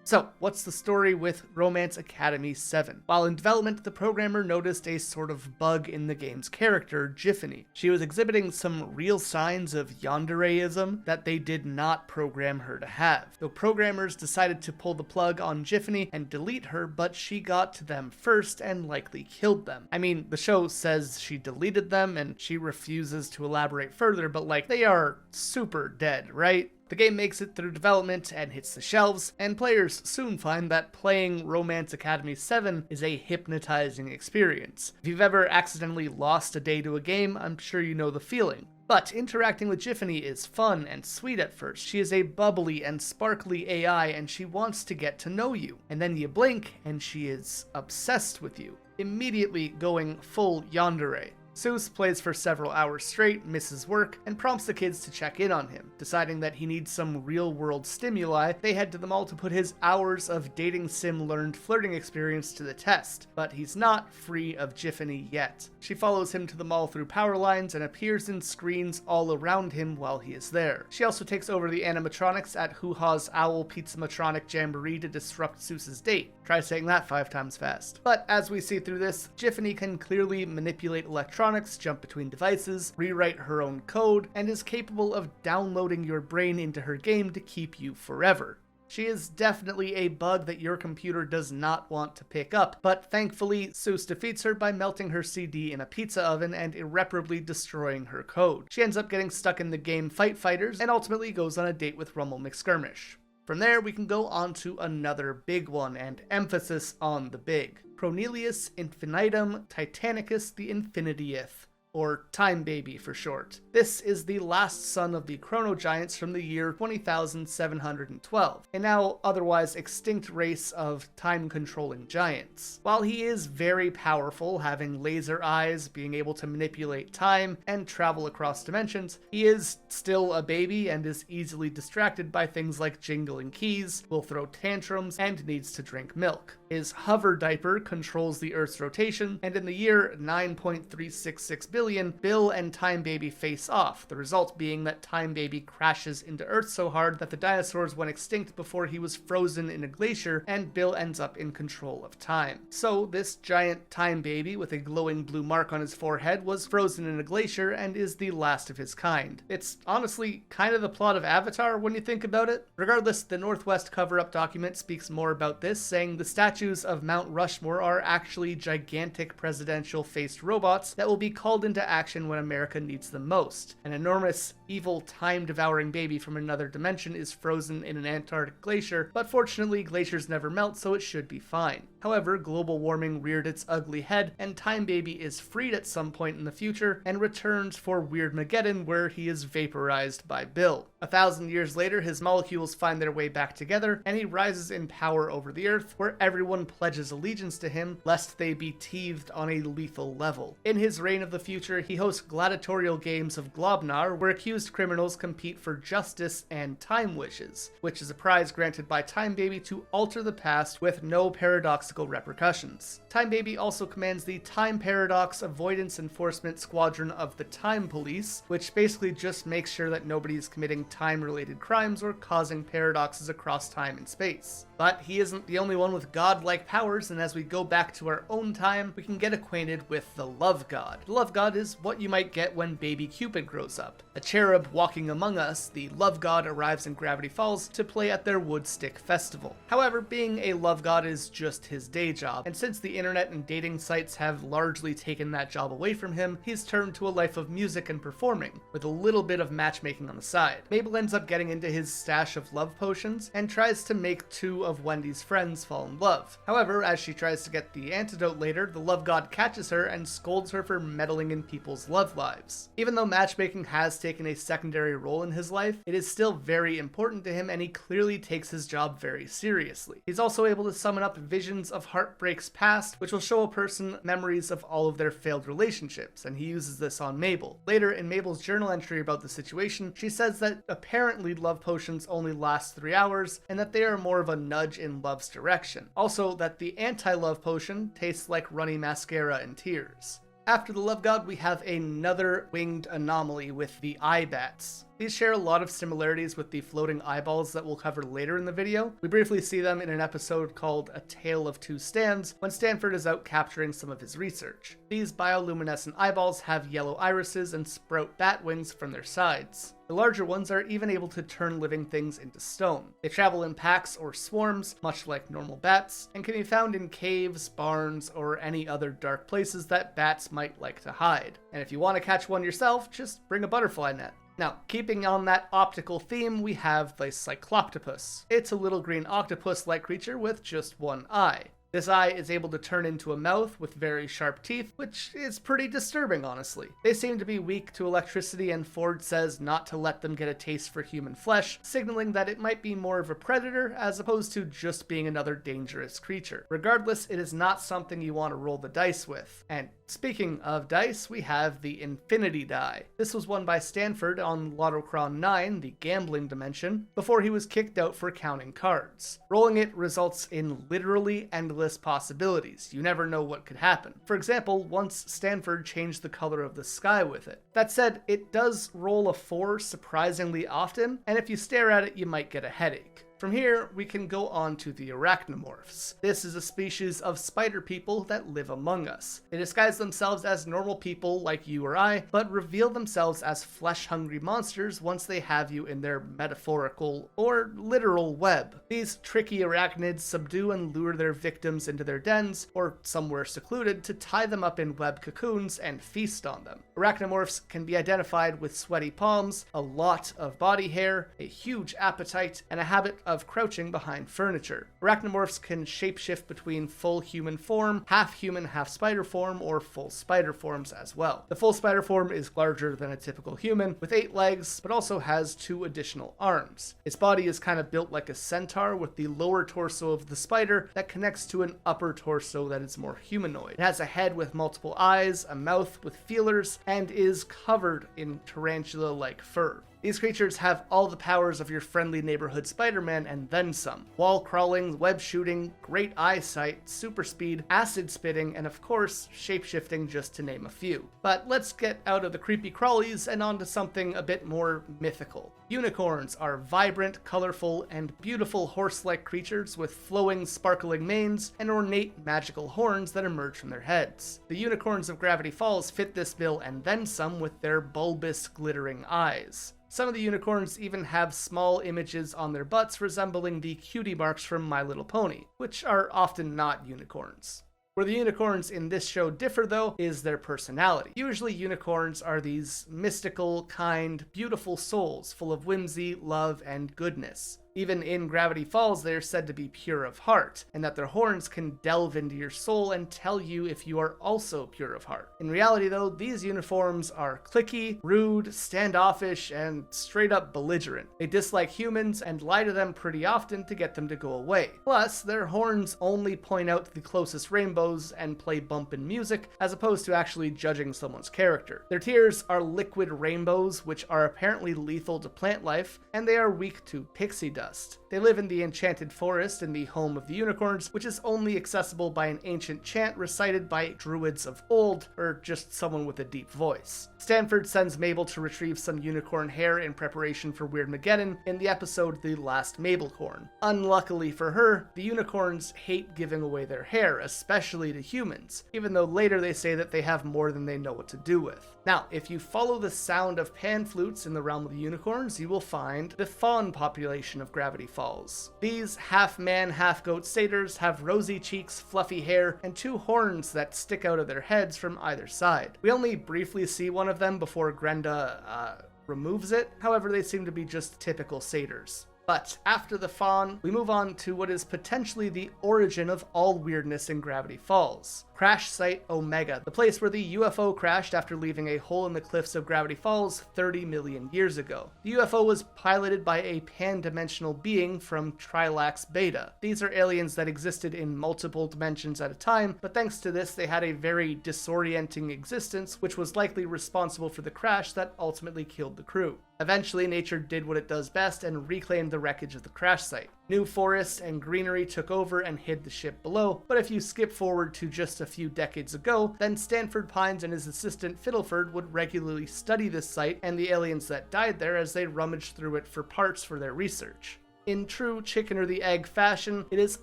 So, what's the story with Romance Academy 7? While in development, the programmer noticed a sort of bug in the game's character, Giffany. She was exhibiting some real signs of yandereism that they did not program her to have. The programmers decided to pull the plug on Giffany and delete her, but she got to them first and likely killed them. I mean, the show says she deleted them and she refuses to elaborate further, but like, they are super dead, right? The game makes it through development and hits the shelves, and players soon find that playing Romance Academy 7 is a hypnotizing experience. If you've ever accidentally lost a day to a game, I'm sure you know the feeling. But interacting with Giffany is fun and sweet at first. She is a bubbly and sparkly AI and she wants to get to know you. And then you blink and she is obsessed with you, immediately going full yandere. Seuss plays for several hours straight, misses work, and prompts the kids to check in on him. Deciding that he needs some real-world stimuli, they head to the mall to put his hours of dating sim learned flirting experience to the test. But he's not free of Giffany yet. She follows him to the mall through power lines and appears in screens all around him while he is there. She also takes over the animatronics at Hoo-Ha's Owl Pizza-Matronic Jamboree to disrupt Seuss's date. Try saying that 5 times fast. But as we see through this, Giffany can clearly manipulate electronics, jump between devices, rewrite her own code, and is capable of downloading your brain into her game to keep you forever. She is definitely a bug that your computer does not want to pick up, but thankfully, Seuss defeats her by melting her CD in a pizza oven and irreparably destroying her code. She ends up getting stuck in the game Fight Fighters and ultimately goes on a date with Rummel McSkirmish. From there, we can go on to another big one, and emphasis on the big. Cornelius Infinitum Titanicus the Infinitieth, or Time Baby for short. This is the last son of the Chrono Giants from the year 20,712, a now otherwise extinct race of time-controlling giants. While he is very powerful, having laser eyes, being able to manipulate time, and travel across dimensions, he is still a baby and is easily distracted by things like jingling keys, will throw tantrums, and needs to drink milk. His hover diaper controls the Earth's rotation, and in the year 9.366 billion, million, Bill and Time Baby face off, the result being that Time Baby crashes into Earth so hard that the dinosaurs went extinct before he was frozen in a glacier, and Bill ends up in control of time. So this giant Time Baby with a glowing blue mark on his forehead was frozen in a glacier and is the last of his kind. It's honestly kind of the plot of Avatar when you think about it. Regardless, the Northwest cover-up document speaks more about this, saying the statues of Mount Rushmore are actually gigantic presidential-faced robots that will be called into action when America needs them most. An enormous, evil, time-devouring baby from another dimension is frozen in an Antarctic glacier, but fortunately glaciers never melt, so it should be fine. However, global warming reared its ugly head, and Time Baby is freed at some point in the future and returns for Weirdmageddon, where he is vaporized by Bill. 1,000 years later, his molecules find their way back together, and he rises in power over the Earth, where everyone pledges allegiance to him, lest they be teethed on a lethal level. In his reign of the future, he hosts gladiatorial games of Globnar, where accused criminals compete for justice and time wishes, which is a prize granted by Time Baby to alter the past with no paradoxical repercussions. Time Baby also commands the Time Paradox Avoidance Enforcement Squadron of the Time Police, which basically just makes sure that nobody is committing time-related crimes or causing paradoxes across time and space. But he isn't the only one with godlike powers, and as we go back to our own time, we can get acquainted with the Love God. The Love God is what you might get when baby Cupid grows up. A cherub walking among us, the Love God arrives in Gravity Falls to play at their Woodstick Festival. However, being a Love God is just his day job, and since the internet and dating sites have largely taken that job away from him, he's turned to a life of music and performing, with a little bit of matchmaking on the side. Mabel ends up getting into his stash of love potions, and tries to make two of Wendy's friends fall in love. However, as she tries to get the antidote later, the Love God catches her and scolds her for meddling in people's love lives. Even though matchmaking has taken a secondary role in his life, it is still very important to him, and he clearly takes his job very seriously. He's also able to summon up visions of heartbreaks past, which will show a person memories of all of their failed relationships, and he uses this on Mabel. Later, in Mabel's journal entry about the situation, she says that apparently love potions only last 3 hours, and that they are more of a nudge in love's direction. Also, that the anti-love potion tastes like runny mascara and tears. After the Love God, we have another winged anomaly with the Eyebats. These share a lot of similarities with the floating eyeballs that we'll cover later in the video. We briefly see them in an episode called A Tale of Two Stans, when Stanford is out capturing some of his research. These bioluminescent eyeballs have yellow irises and sprout bat wings from their sides. The larger ones are even able to turn living things into stone. They travel in packs or swarms, much like normal bats, and can be found in caves, barns, or any other dark places that bats might like to hide. And if you want to catch one yourself, just bring a butterfly net. Now, keeping on that optical theme, we have the Cycloptopus. It's a little green octopus-like creature with just one eye. This eye is able to turn into a mouth with very sharp teeth, which is pretty disturbing, honestly. They seem to be weak to electricity, and Ford says not to let them get a taste for human flesh, signaling that it might be more of a predator as opposed to just being another dangerous creature. Regardless, it is not something you want to roll the dice with. And speaking of dice, we have the Infinity Die. This was won by Stanford on Lottocron 9, the gambling dimension, before he was kicked out for counting cards. Rolling it results in literally endless possibilities. You never know what could happen. For example, once Stanford changed the color of the sky with it. That said, it does roll a 4 surprisingly often, and if you stare at it, you might get a headache. From here, we can go on to the arachnomorphs. This is a species of spider people that live among us. They disguise themselves as normal people like you or I, but reveal themselves as flesh-hungry monsters once they have you in their metaphorical or literal web. These tricky arachnids subdue and lure their victims into their dens, or somewhere secluded, to tie them up in web cocoons and feast on them. Arachnomorphs can be identified with sweaty palms, a lot of body hair, a huge appetite, and a habit of crouching behind furniture. Arachnomorphs can shapeshift between full human form, half human, half spider form, or full spider forms as well. The full spider form is larger than a typical human, with 8 legs, but also has 2 additional arms. Its body is kind of built like a centaur, with the lower torso of the spider that connects to an upper torso that is more humanoid. It has a head with multiple eyes, a mouth with feelers, and is covered in tarantula-like fur. These creatures have all the powers of your friendly neighborhood Spider-Man and then some. Wall crawling, web shooting, great eyesight, super speed, acid spitting, and of course, shapeshifting, just to name a few. But let's get out of the creepy crawlies and onto something a bit more mythical. Unicorns are vibrant, colorful, and beautiful horse-like creatures with flowing, sparkling manes and ornate magical horns that emerge from their heads. The unicorns of Gravity Falls fit this bill and then some with their bulbous, glittering eyes. Some of the unicorns even have small images on their butts resembling the cutie marks from My Little Pony, which are often not unicorns. Where the unicorns in this show differ, though, is their personality. Usually unicorns are these mystical, kind, beautiful souls full of whimsy, love, and goodness. Even in Gravity Falls, they are said to be pure of heart, and that their horns can delve into your soul and tell you if you are also pure of heart. In reality, though, these uniforms are cliquey, rude, standoffish, and straight up belligerent. They dislike humans and lie to them pretty often to get them to go away. Plus, their horns only point out the closest rainbows and play bumpin' music, as opposed to actually judging someone's character. Their tears are liquid rainbows, which are apparently lethal to plant life, and they are weak to pixie dust. They live in the Enchanted Forest in the home of the unicorns, which is only accessible by an ancient chant recited by druids of old, or just someone with a deep voice. Stanford sends Mabel to retrieve some unicorn hair in preparation for Weirdmageddon in the episode The Last Mabelcorn. Unluckily for her, the unicorns hate giving away their hair, especially to humans, even though later they say that they have more than they know what to do with. Now, if you follow the sound of pan flutes in the realm of the unicorns, you will find the fawn population of Gravity Falls. These half-man, half-goat satyrs have rosy cheeks, fluffy hair, and two horns that stick out of their heads from either side. We only briefly see one of them before Grenda, removes it. However, they seem to be just typical satyrs. But after the fawn, we move on to what is potentially the origin of all weirdness in Gravity Falls. Crash Site Omega, the place where the UFO crashed after leaving a hole in the cliffs of Gravity Falls 30 million years ago. The UFO was piloted by a pan-dimensional being from Trilax Beta. These are aliens that existed in multiple dimensions at a time, but thanks to this they had a very disorienting existence, which was likely responsible for the crash that ultimately killed the crew. Eventually, nature did what it does best and reclaimed the wreckage of the crash site. New forests and greenery took over and hid the ship below, but if you skip forward to just a few decades ago, then Stanford Pines and his assistant Fiddleford would regularly study this site and the aliens that died there as they rummaged through it for parts for their research. In true chicken or the egg fashion, it is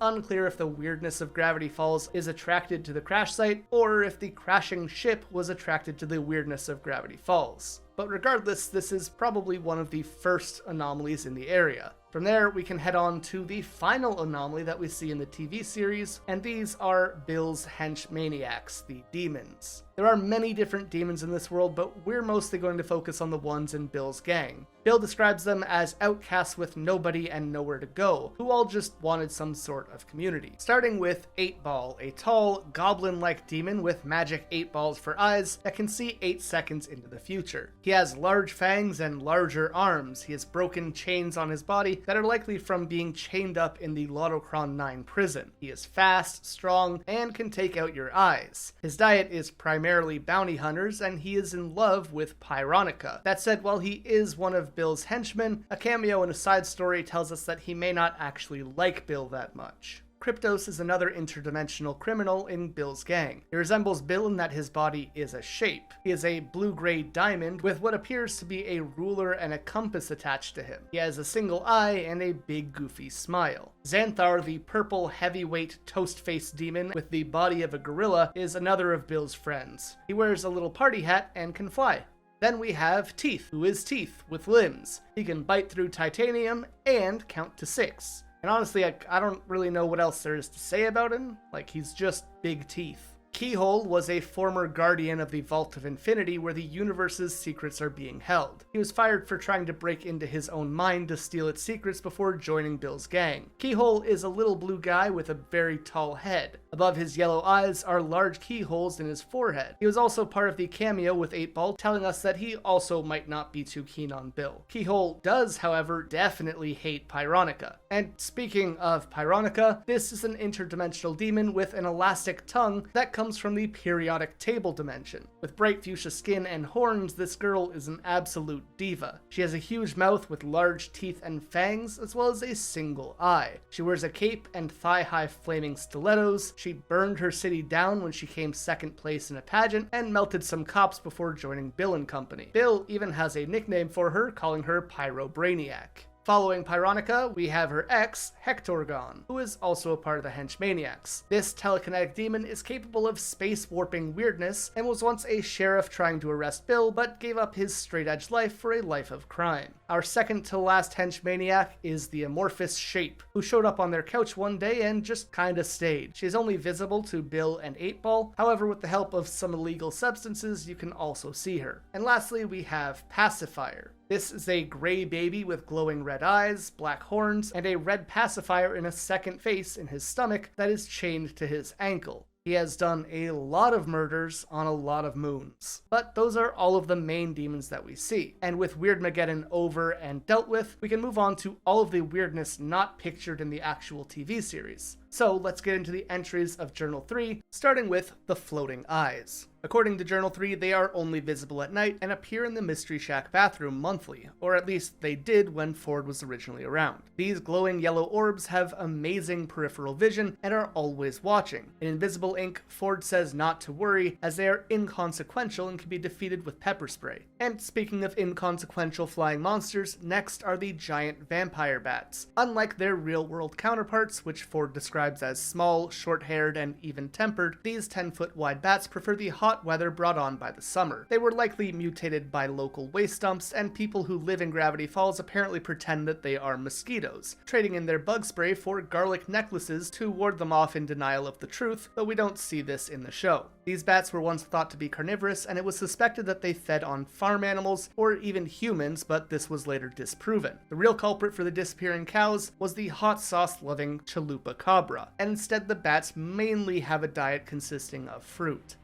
unclear if the weirdness of Gravity Falls is attracted to the crash site, or if the crashing ship was attracted to the weirdness of Gravity Falls. But regardless, this is probably one of the first anomalies in the area. From there, we can head on to the final anomaly that we see in the TV series, and these are Bill's hench maniacs, the demons. There are many different demons in this world, but we're mostly going to focus on the ones in Bill's gang. Bill describes them as outcasts with nobody and nowhere to go, who all just wanted some sort of community. Starting with 8-Ball, a tall, goblin-like demon with magic 8 balls for eyes that can see 8 seconds into the future. He has large fangs and larger arms. He has broken chains on his body that are likely from being chained up in the Lotocron 9 prison. He is fast, strong, and can take out your eyes. His diet is primarily bounty hunters, and he is in love with Pyronica. That said, while he is one of Bill's henchmen, a cameo in a side story tells us that he may not actually like Bill that much. Kryptos is another interdimensional criminal in Bill's gang. He resembles Bill in that his body is a shape. He is a blue-gray diamond with what appears to be a ruler and a compass attached to him. He has a single eye and a big goofy smile. Xanthar, the purple heavyweight toast-faced demon with the body of a gorilla, is another of Bill's friends. He wears a little party hat and can fly. Then we have Teeth, who is Teeth with limbs. He can bite through titanium and count to 6. And honestly, I don't really know what else there is to say about him. Like, he's just big teeth. Keyhole was a former guardian of the Vault of Infinity where the universe's secrets are being held. He was fired for trying to break into his own mind to steal its secrets before joining Bill's gang. Keyhole is a little blue guy with a very tall head. Above his yellow eyes are large keyholes in his forehead. He was also part of the cameo with 8-Ball, telling us that he also might not be too keen on Bill. Keyhole does, however, definitely hate Pyronica. And speaking of Pyronica, this is an interdimensional demon with an elastic tongue that comes from the periodic table dimension. With bright fuchsia skin and horns, this girl is an absolute diva. She has a huge mouth with large teeth and fangs, as well as a single eye. She wears a cape and thigh-high flaming stilettos. She burned her city down when she came second place in a pageant, and melted some cops before joining Bill and company. Bill even has a nickname for her, calling her Pyro Brainiac. Following Pyronica, we have her ex, Hectorgon, who is also a part of the Henchmaniacs. This telekinetic demon is capable of space warping weirdness and was once a sheriff trying to arrest Bill, but gave up his straight-edge life for a life of crime. Our second to last Henchmaniac is the amorphous Shape, who showed up on their couch one day and just kinda stayed. She is only visible to Bill and 8-Ball, however with the help of some illegal substances you can also see her. And lastly we have Pacifier. This is a gray baby with glowing red eyes, black horns, and a red pacifier in a second face in his stomach that is chained to his ankle. He has done a lot of murders on a lot of moons. But those are all of the main demons that we see. And with Weirdmageddon over and dealt with, we can move on to all of the weirdness not pictured in the actual TV series. So let's get into the entries of Journal 3, starting with the floating eyes. According to Journal 3, they are only visible at night and appear in the Mystery Shack bathroom monthly, or at least they did when Ford was originally around. These glowing yellow orbs have amazing peripheral vision and are always watching. In Invisible Ink, Ford says not to worry, as they are inconsequential and can be defeated with pepper spray. And speaking of inconsequential flying monsters, next are the giant vampire bats. Unlike their real-world counterparts, which Ford describes as small, short-haired, and even-tempered, these 10-foot wide bats prefer the hot weather brought on by the summer. They were likely mutated by local waste dumps, and people who live in Gravity Falls apparently pretend that they are mosquitoes, trading in their bug spray for garlic necklaces to ward them off in denial of the truth, though we don't see this in the show. These bats were once thought to be carnivorous, and it was suspected that they fed on farm animals or even humans, but this was later disproven. The real culprit for the disappearing cows was the hot sauce-loving Chalupa cobra, and instead the bats mainly have a diet consisting of fruit.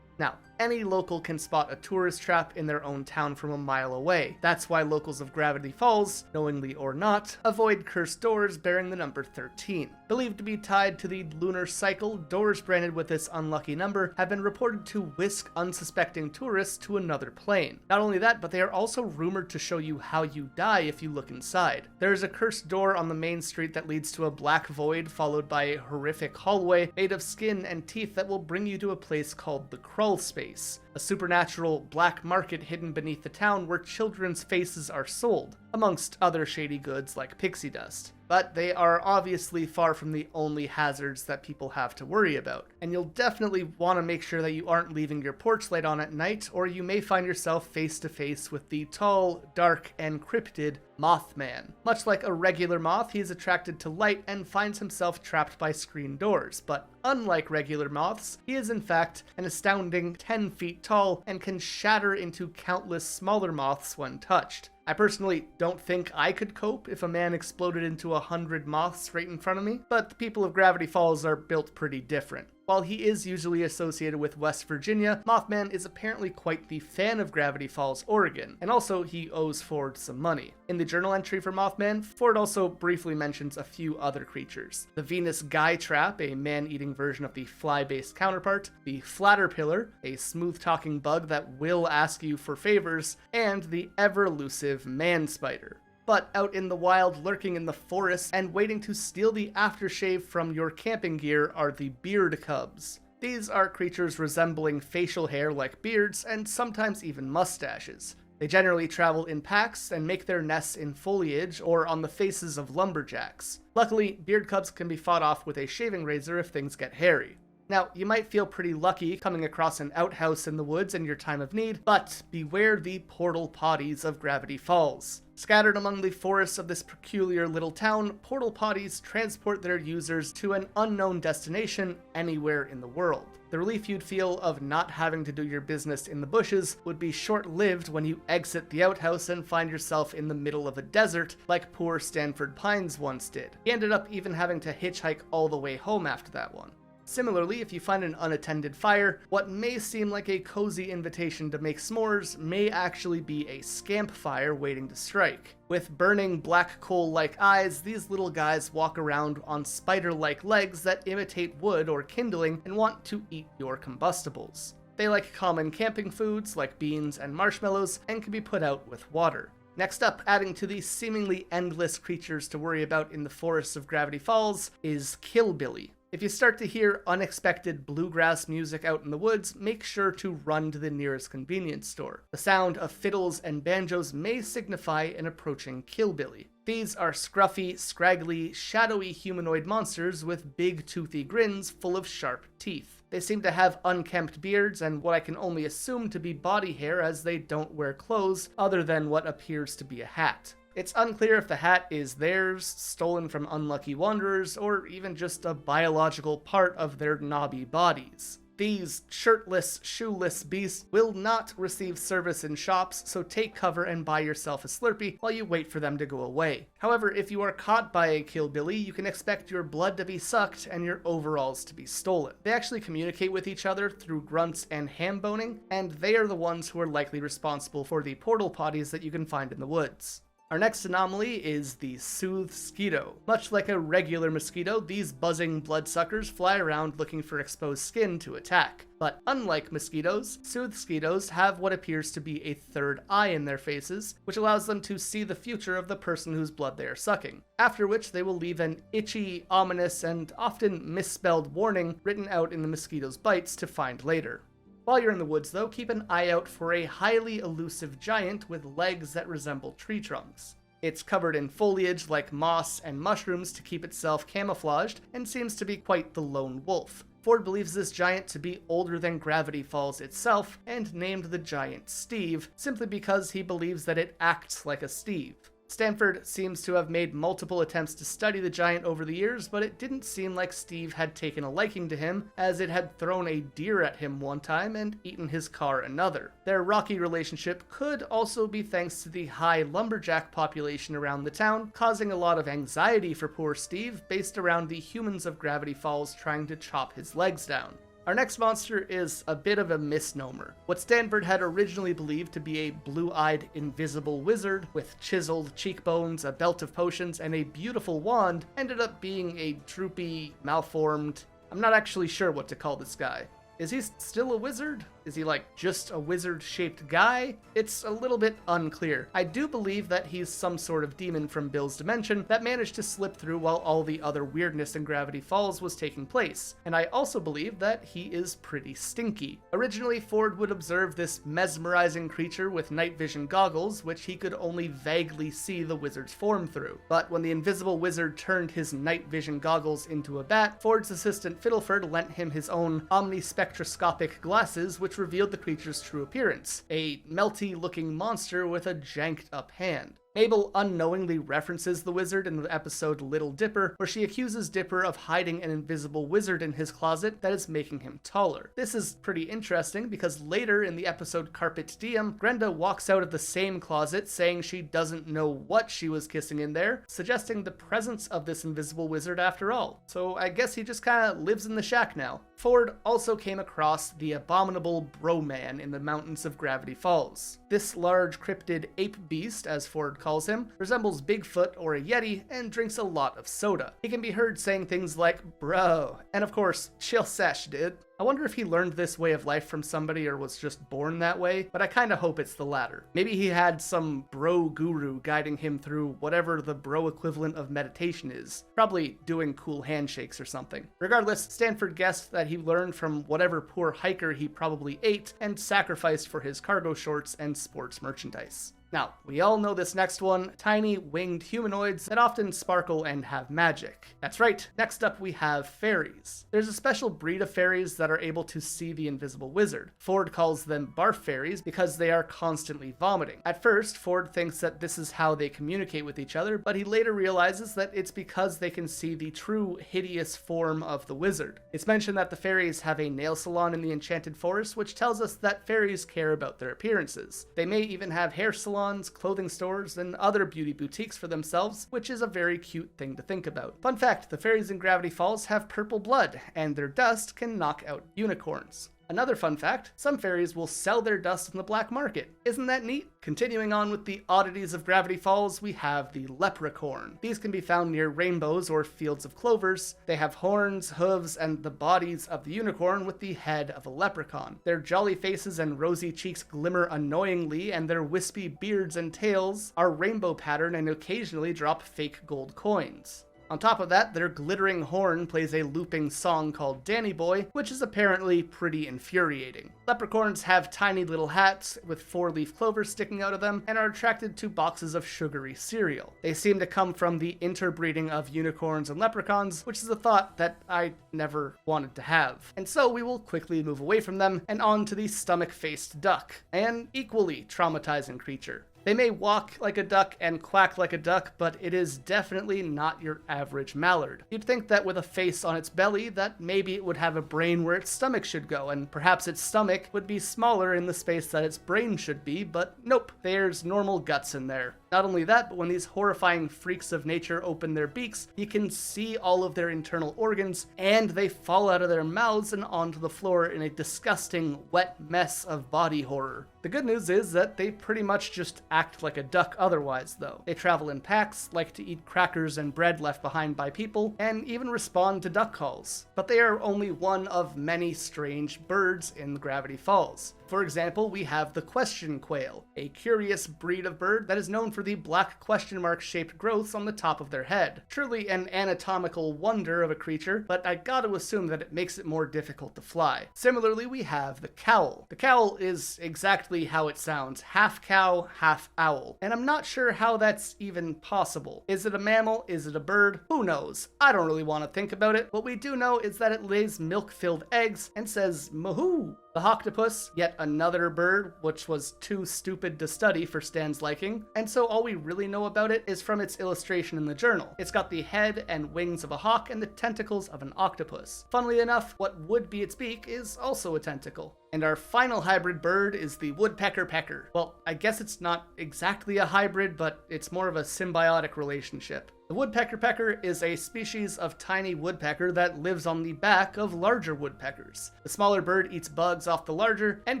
Now, any local can spot a tourist trap in their own town from a mile away. That's why locals of Gravity Falls, knowingly or not, avoid cursed doors bearing the number 13. Believed to be tied to the lunar cycle, doors branded with this unlucky number have been reported to whisk unsuspecting tourists to another plane. Not only that, but they are also rumored to show you how you die if you look inside. There is a cursed door on the main street that leads to a black void followed by a horrific hallway made of skin and teeth that will bring you to a place called the Crawl Space, a supernatural black market hidden beneath the town where children's faces are sold, amongst other shady goods like pixie dust. But they are obviously far from the only hazards that people have to worry about, and you'll definitely want to make sure that you aren't leaving your porch light on at night, or you may find yourself face to face with the tall, dark, and cryptid Mothman. Much like a regular moth, he is attracted to light and finds himself trapped by screen doors, but unlike regular moths, he is in fact an astounding 10 feet tall and can shatter into countless smaller moths when touched. I personally don't think I could cope if a man exploded into 100 moths right in front of me, but the people of Gravity Falls are built pretty different. While he is usually associated with West Virginia, Mothman is apparently quite the fan of Gravity Falls, Oregon, and also he owes Ford some money. In the journal entry for Mothman, Ford also briefly mentions a few other creatures. The Venus Guy Trap, a man-eating version of the fly-based counterpart, the Flatterpillar, a smooth-talking bug that will ask you for favors, and the ever-elusive Man Spider. But out in the wild, lurking in the forests, and waiting to steal the aftershave from your camping gear are the Beard Cubs. These are creatures resembling facial hair like beards, and sometimes even mustaches. They generally travel in packs and make their nests in foliage or on the faces of lumberjacks. Luckily, Beard Cubs can be fought off with a shaving razor if things get hairy. Now, you might feel pretty lucky coming across an outhouse in the woods in your time of need, but beware the portal potties of Gravity Falls. Scattered among the forests of this peculiar little town, portal potties transport their users to an unknown destination anywhere in the world. The relief you'd feel of not having to do your business in the bushes would be short-lived when you exit the outhouse and find yourself in the middle of a desert like poor Stanford Pines once did. He ended up even having to hitchhike all the way home after that one. Similarly, if you find an unattended fire, what may seem like a cozy invitation to make s'mores may actually be a scamp fire waiting to strike. With burning black coal-like eyes, these little guys walk around on spider-like legs that imitate wood or kindling and want to eat your combustibles. They like common camping foods like beans and marshmallows and can be put out with water. Next up, adding to the seemingly endless creatures to worry about in the forests of Gravity Falls, is Killbilly. If you start to hear unexpected bluegrass music out in the woods, make sure to run to the nearest convenience store. The sound of fiddles and banjos may signify an approaching killbilly. These are scruffy, scraggly, shadowy humanoid monsters with big toothy grins full of sharp teeth. They seem to have unkempt beards and what I can only assume to be body hair, as they don't wear clothes other than what appears to be a hat. It's unclear if the hat is theirs, stolen from unlucky wanderers, or even just a biological part of their knobby bodies. These shirtless, shoeless beasts will not receive service in shops, so take cover and buy yourself a Slurpee while you wait for them to go away. However, if you are caught by a killbilly, you can expect your blood to be sucked and your overalls to be stolen. They actually communicate with each other through grunts and ham boning, and they are the ones who are likely responsible for the portal potties that you can find in the woods. Our next anomaly is the Soothskeeto. Much like a regular mosquito, these buzzing bloodsuckers fly around looking for exposed skin to attack. But unlike mosquitoes, Soothskeetos have what appears to be a third eye in their faces, which allows them to see the future of the person whose blood they are sucking. After which they will leave an itchy, ominous, and often misspelled warning written out in the mosquito's bites to find later. While you're in the woods, though, keep an eye out for a highly elusive giant with legs that resemble tree trunks. It's covered in foliage like moss and mushrooms to keep itself camouflaged, and seems to be quite the lone wolf. Ford believes this giant to be older than Gravity Falls itself, and named the giant Steve, simply because he believes that it acts like a Steve. Stanford seems to have made multiple attempts to study the giant over the years, but it didn't seem like Steve had taken a liking to him, as it had thrown a deer at him one time and eaten his car another. Their rocky relationship could also be thanks to the high lumberjack population around the town, causing a lot of anxiety for poor Steve, based around the humans of Gravity Falls trying to chop his legs down. Our next monster is a bit of a misnomer. What Stanford had originally believed to be a blue-eyed invisible wizard with chiseled cheekbones, a belt of potions, and a beautiful wand ended up being a droopy, malformed... I'm not actually sure what to call this guy. Is he still a wizard? Is he like just a wizard-shaped guy? It's a little bit unclear. I do believe that he's some sort of demon from Bill's dimension that managed to slip through while all the other weirdness in Gravity Falls was taking place. And I also believe that he is pretty stinky. Originally, Ford would observe this mesmerizing creature with night vision goggles, which he could only vaguely see the wizard's form through. But when the invisible wizard turned his night vision goggles into a bat, Ford's assistant Fiddleford lent him his own omnispectroscopic glasses, which revealed the creature's true appearance, a melty-looking monster with a janked-up hand. Mabel unknowingly references the wizard in the episode Little Dipper, where she accuses Dipper of hiding an invisible wizard in his closet that is making him taller. This is pretty interesting because later in the episode Carpet Diem, Grenda walks out of the same closet saying she doesn't know what she was kissing in there, suggesting the presence of this invisible wizard after all. So I guess he just kinda lives in the shack now. Ford also came across the abominable Bro-Man in the mountains of Gravity Falls. This large cryptid ape beast, as Ford calls him, resembles Bigfoot or a Yeti and drinks a lot of soda. He can be heard saying things like, bro, and of course, chill sesh, dude. I wonder if he learned this way of life from somebody or was just born that way, but I kinda hope it's the latter. Maybe he had some bro guru guiding him through whatever the bro equivalent of meditation is. Probably doing cool handshakes or something. Regardless, Stanford guessed that he learned from whatever poor hiker he probably ate and sacrificed for his cargo shorts and sports merchandise. Now, we all know this next one, tiny winged humanoids that often sparkle and have magic. That's right, next up we have fairies. There's a special breed of fairies that are able to see the invisible wizard. Ford calls them Barf Fairies because they are constantly vomiting. At first, Ford thinks that this is how they communicate with each other, but he later realizes that it's because they can see the true hideous form of the wizard. It's mentioned that the fairies have a nail salon in the Enchanted Forest, which tells us that fairies care about their appearances. They may even have hair salons salons, clothing stores, and other beauty boutiques for themselves, which is a very cute thing to think about. Fun fact, the fairies in Gravity Falls have purple blood, and their dust can knock out unicorns. Another fun fact, some fairies will sell their dust in the black market. Isn't that neat? Continuing on with the oddities of Gravity Falls, we have the leprechaun. These can be found near rainbows or fields of clovers. They have horns, hooves, and the bodies of the unicorn with the head of a leprechaun. Their jolly faces and rosy cheeks glimmer annoyingly, and their wispy beards and tails are rainbow pattern and occasionally drop fake gold coins. On top of that, their glittering horn plays a looping song called Danny Boy, which is apparently pretty infuriating. Leprechauns have tiny little hats with 4-leaf clovers sticking out of them and are attracted to boxes of sugary cereal. They seem to come from the interbreeding of unicorns and leprechauns, which is a thought that I never wanted to have. And so we will quickly move away from them and on to the stomach-faced duck, an equally traumatizing creature. They may walk like a duck and quack like a duck, but it is definitely not your average mallard. You'd think that with a face on its belly, that maybe it would have a brain where its stomach should go, and perhaps its stomach would be smaller in the space that its brain should be, but nope, there's normal guts in there. Not only that, but when these horrifying freaks of nature open their beaks, you can see all of their internal organs, and they fall out of their mouths and onto the floor in a disgusting, wet mess of body horror. The good news is that they pretty much just act like a duck otherwise, though. They travel in packs, like to eat crackers and bread left behind by people, and even respond to duck calls. But they are only one of many strange birds in Gravity Falls. For example, we have the question quail, a curious breed of bird that is known for the black question mark shaped growths on the top of their head. Truly an anatomical wonder of a creature, but I gotta assume that it makes it more difficult to fly. Similarly, we have the cowl. The cowl is exactly how it sounds, half cow, half owl. And I'm not sure how that's even possible. Is it a mammal? Is it a bird? Who knows? I don't really want to think about it. What we do know is that it lays milk-filled eggs and says mahoo. The octopus, yet another bird, which was too stupid to study for Stan's liking, and so all we really know about it is from its illustration in the journal. It's got the head and wings of a hawk and the tentacles of an octopus. Funnily enough, what would be its beak is also a tentacle. And our final hybrid bird is the woodpecker pecker. Well, I guess it's not exactly a hybrid, but it's more of a symbiotic relationship. The woodpecker pecker is a species of tiny woodpecker that lives on the back of larger woodpeckers. The smaller bird eats bugs off the larger and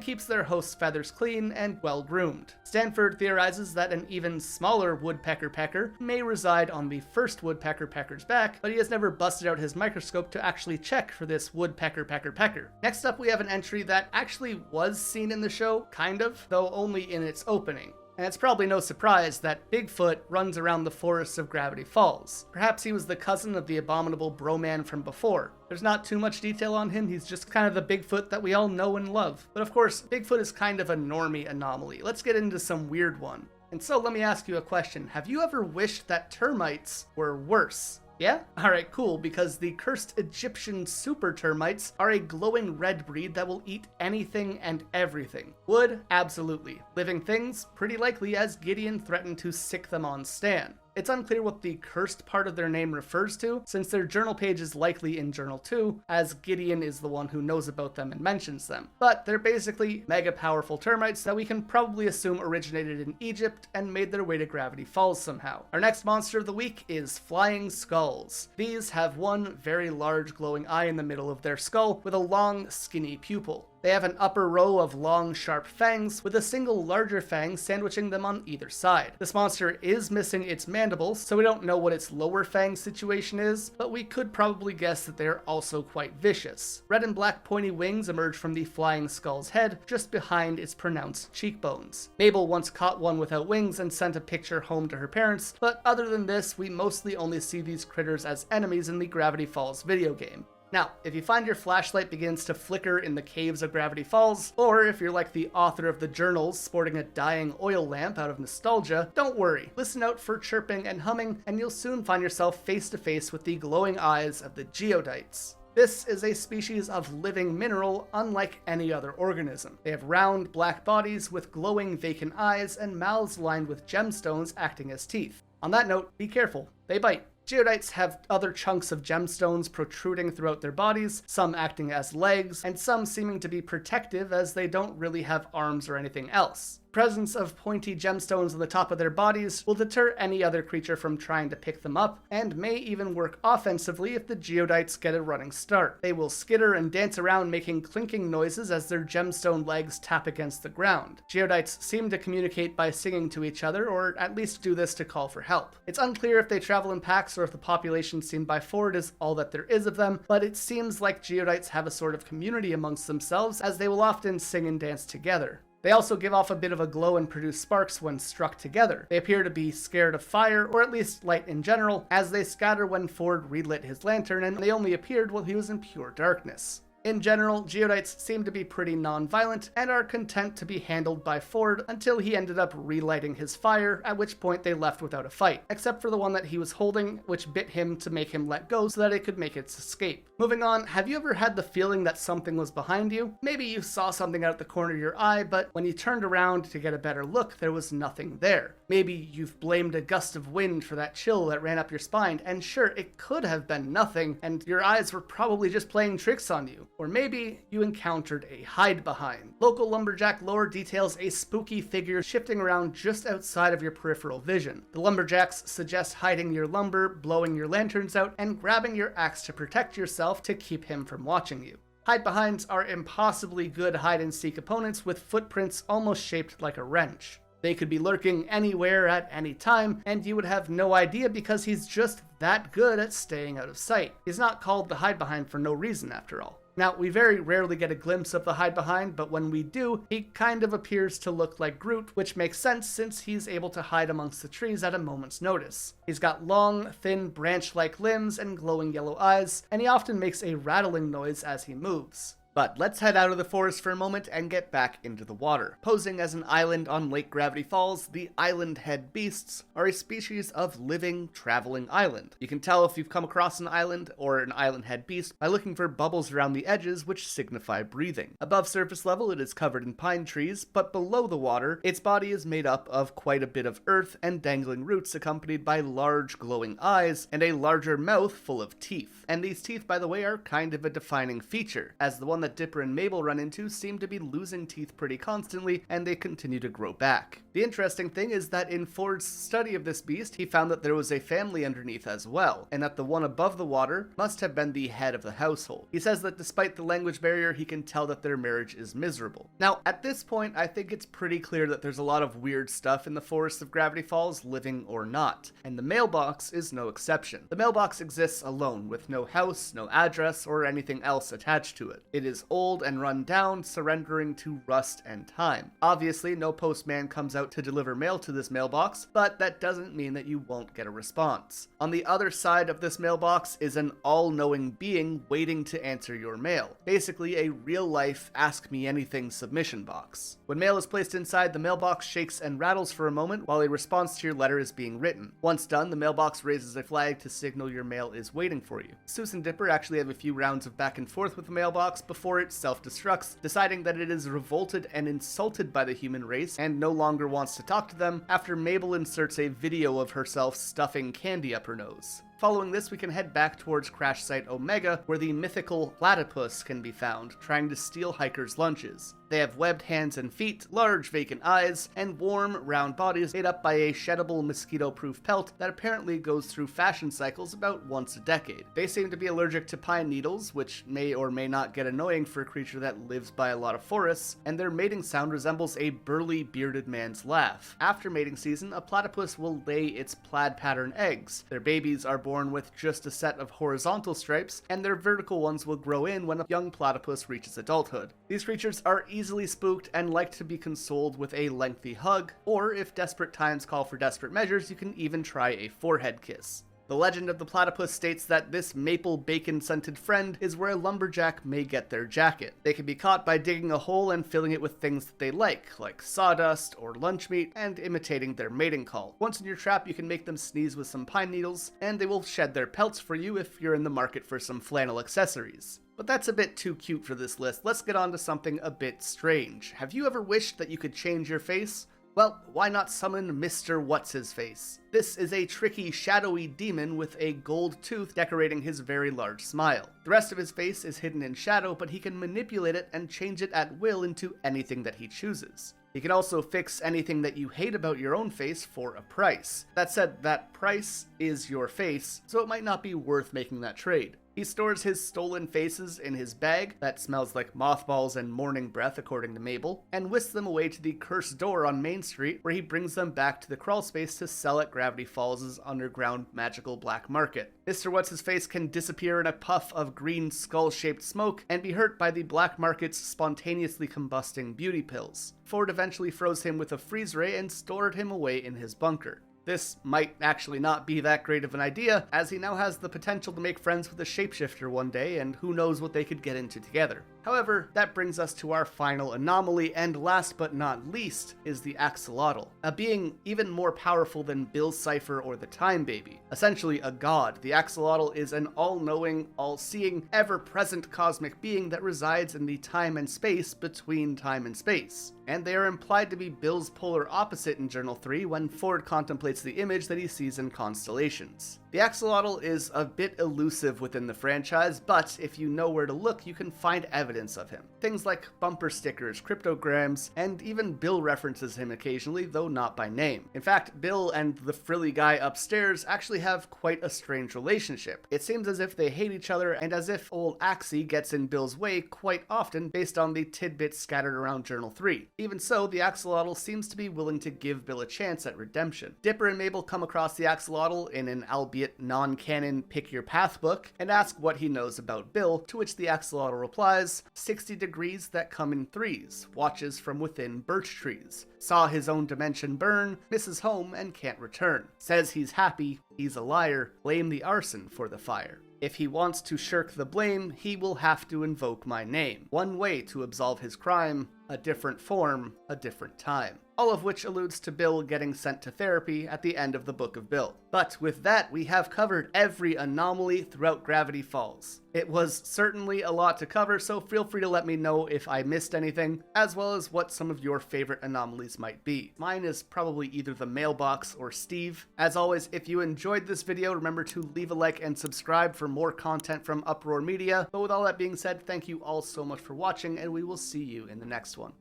keeps their host's feathers clean and well groomed. Stanford theorizes that an even smaller woodpecker pecker may reside on the first woodpecker pecker's back, but he has never busted out his microscope to actually check for this woodpecker pecker. Next up, we have an entry that actually was seen in the show, kind of, though only in its opening. And it's probably no surprise that Bigfoot runs around the forests of Gravity Falls. Perhaps he was the cousin of the abominable Broman from before. There's not too much detail on him, he's just kind of the Bigfoot that we all know and love. But of course, Bigfoot is kind of a normie anomaly. Let's get into some weird one. And so let me ask you a question. Have you ever wished that termites were worse? Yeah? Alright, cool, because the cursed Egyptian super termites are a glowing red breed that will eat anything and everything. Wood? Absolutely. Living things? Pretty likely, as Gideon threatened to sick them on Stan. It's unclear what the cursed part of their name refers to, since their journal page is likely in Journal 2, as Gideon is the one who knows about them and mentions them. But they're basically mega powerful termites that we can probably assume originated in Egypt and made their way to Gravity Falls somehow. Our next monster of the week is flying skulls. These have one very large glowing eye in the middle of their skull with a long, skinny pupil. They have an upper row of long, sharp fangs, with a single larger fang sandwiching them on either side. This monster is missing its mandibles, so we don't know what its lower fang situation is, but we could probably guess that they are also quite vicious. Red and black pointy wings emerge from the flying skull's head, just behind its pronounced cheekbones. Mabel once caught one without wings and sent a picture home to her parents, but other than this, we mostly only see these critters as enemies in the Gravity Falls video game. Now, if you find your flashlight begins to flicker in the caves of Gravity Falls, or if you're like the author of the journals sporting a dying oil lamp out of nostalgia, don't worry. Listen out for chirping and humming, and you'll soon find yourself face to face with the glowing eyes of the Geodites. This is a species of living mineral unlike any other organism. They have round, black bodies with glowing vacant eyes and mouths lined with gemstones acting as teeth. On that note, be careful. They bite. Geodites have other chunks of gemstones protruding throughout their bodies, some acting as legs, and some seeming to be protective as they don't really have arms or anything else. Presence of pointy gemstones on the top of their bodies will deter any other creature from trying to pick them up, and may even work offensively if the Geodites get a running start. They will skitter and dance around making clinking noises as their gemstone legs tap against the ground. Geodites seem to communicate by singing to each other, or at least do this to call for help. It's unclear if they travel in packs or if the population seen by Ford is all that there is of them, but it seems like Geodites have a sort of community amongst themselves, as they will often sing and dance together. They also give off a bit of a glow and produce sparks when struck together. They appear to be scared of fire, or at least light in general, as they scatter when Ford relit his lantern, and they only appeared while he was in pure darkness. In general, Geodites seem to be pretty non-violent and are content to be handled by Ford until he ended up relighting his fire, at which point they left without a fight, except for the one that he was holding, which bit him to make him let go so that it could make its escape. Moving on, have you ever had the feeling that something was behind you? Maybe you saw something out the corner of your eye, but when you turned around to get a better look, there was nothing there. Maybe you've blamed a gust of wind for that chill that ran up your spine, and sure, it could have been nothing, and your eyes were probably just playing tricks on you. Or maybe you encountered a hide-behind. Local lumberjack lore details a spooky figure shifting around just outside of your peripheral vision. The lumberjacks suggest hiding your lumber, blowing your lanterns out, and grabbing your axe to protect yourself to keep him from watching you. Hide-behinds are impossibly good hide-and-seek opponents with footprints almost shaped like a wrench. They could be lurking anywhere at any time, and you would have no idea because he's just that good at staying out of sight. He's not called the hide-behind for no reason, after all. Now, we very rarely get a glimpse of the hide-behind, but when we do, he kind of appears to look like Groot, which makes sense since he's able to hide amongst the trees at a moment's notice. He's got long, thin, branch-like limbs and glowing yellow eyes, and he often makes a rattling noise as he moves. But let's head out of the forest for a moment and get back into the water. Posing as an island on Lake Gravity Falls, the island head beasts are a species of living, traveling island. You can tell if you've come across an island or an island head beast by looking for bubbles around the edges which signify breathing. Above surface level it is covered in pine trees, but below the water, its body is made up of quite a bit of earth and dangling roots accompanied by large glowing eyes and a larger mouth full of teeth. And these teeth, by the way, are kind of a defining feature, as the one that Dipper and Mabel run into seem to be losing teeth pretty constantly, and they continue to grow back. The interesting thing is that in Ford's study of this beast, he found that there was a family underneath as well, and that the one above the water must have been the head of the household. He says that despite the language barrier, he can tell that their marriage is miserable. Now, at this point, I think it's pretty clear that there's a lot of weird stuff in the forests of Gravity Falls, living or not, and the mailbox is no exception. The mailbox exists alone, with no house, no address, or anything else attached to it. It is old and run down, surrendering to rust and time. Obviously, no postman comes out to deliver mail to this mailbox, but that doesn't mean that you won't get a response. On the other side of this mailbox is an all-knowing being waiting to answer your mail. Basically, a real-life Ask Me Anything submission box. When mail is placed inside, the mailbox shakes and rattles for a moment while a response to your letter is being written. Once done, the mailbox raises a flag to signal your mail is waiting for you. Seuss and Dipper actually have a few rounds of back and forth with the mailbox before it self-destructs, deciding that it is revolted and insulted by the human race and no longer wants to talk to them after Mabel inserts a video of herself stuffing candy up her nose. Following this, we can head back towards Crash Site Omega, where the mythical platypus can be found, trying to steal hikers' lunches. They have webbed hands and feet, large vacant eyes, and warm, round bodies made up by a sheddable mosquito-proof pelt that apparently goes through fashion cycles about once a decade. They seem to be allergic to pine needles, which may or may not get annoying for a creature that lives by a lot of forests, and their mating sound resembles a burly, bearded man's laugh. After mating season, a platypus will lay its plaid-pattern eggs. Their babies are born with just a set of horizontal stripes, and their vertical ones will grow in when a young platypus reaches adulthood. These creatures are easily spooked and like to be consoled with a lengthy hug, or if desperate times call for desperate measures, you can even try a forehead kiss. The legend of the platypus states that this maple bacon-scented friend is where a lumberjack may get their jacket. They can be caught by digging a hole and filling it with things that they like sawdust or lunch meat, and imitating their mating call. Once in your trap, you can make them sneeze with some pine needles, and they will shed their pelts for you if you're in the market for some flannel accessories. But that's a bit too cute for this list. Let's get on to something a bit strange. Have you ever wished that you could change your face? Well, why not summon Mr. What's-His-Face? This is a tricky, shadowy demon with a gold tooth decorating his very large smile. The rest of his face is hidden in shadow, but he can manipulate it and change it at will into anything that he chooses. He can also fix anything that you hate about your own face for a price. That said, that price is your face, so it might not be worth making that trade. He stores his stolen faces in his bag that smells like mothballs and morning breath, according to Mabel, and whisks them away to the cursed door on Main Street, where he brings them back to the crawl space to sell at Gravity Falls' underground magical black market. Mr. What's-His-Face can disappear in a puff of green skull-shaped smoke and be hurt by the black market's spontaneously combusting beauty pills. Ford eventually froze him with a freeze ray and stored him away in his bunker. This might actually not be that great of an idea, as he now has the potential to make friends with a shapeshifter one day, and who knows what they could get into together. However, that brings us to our final anomaly, and last but not least is the Axolotl, a being even more powerful than Bill Cipher or the Time Baby. Essentially a god, the Axolotl is an all-knowing, all-seeing, ever-present cosmic being that resides in the time and space between time and space. And they are implied to be Bill's polar opposite in Journal 3 when Ford contemplates the image that he sees in Constellations. The Axolotl is a bit elusive within the franchise, but if you know where to look, you can find evidence of him. Things like bumper stickers, cryptograms, and even Bill references him occasionally, though not by name. In fact, Bill and the frilly guy upstairs actually have quite a strange relationship. It seems as if they hate each other, and as if old Axie gets in Bill's way quite often based on the tidbits scattered around Journal 3. Even so, the Axolotl seems to be willing to give Bill a chance at redemption. Dipper and Mabel come across the Axolotl in an albeit non-canon Pick Your Path book and ask what he knows about Bill, to which the Axolotl replies, 60 degrees that come in threes, watches from within birch trees, saw his own dimension burn, misses home and can't return, says he's happy, he's a liar, blame the arson for the fire. If he wants to shirk the blame, he will have to invoke my name. One way to absolve his crime, a different form, a different time. All of which alludes to Bill getting sent to therapy at the end of the Book of Bill. But with that, we have covered every anomaly throughout Gravity Falls. It was certainly a lot to cover, so feel free to let me know if I missed anything, as well as what some of your favorite anomalies might be. Mine is probably either the mailbox or Steve. As always, if you enjoyed this video, remember to leave a like and subscribe for more content from Uproar Media. But with all that being said, thank you all so much for watching, and we will see you in the next one.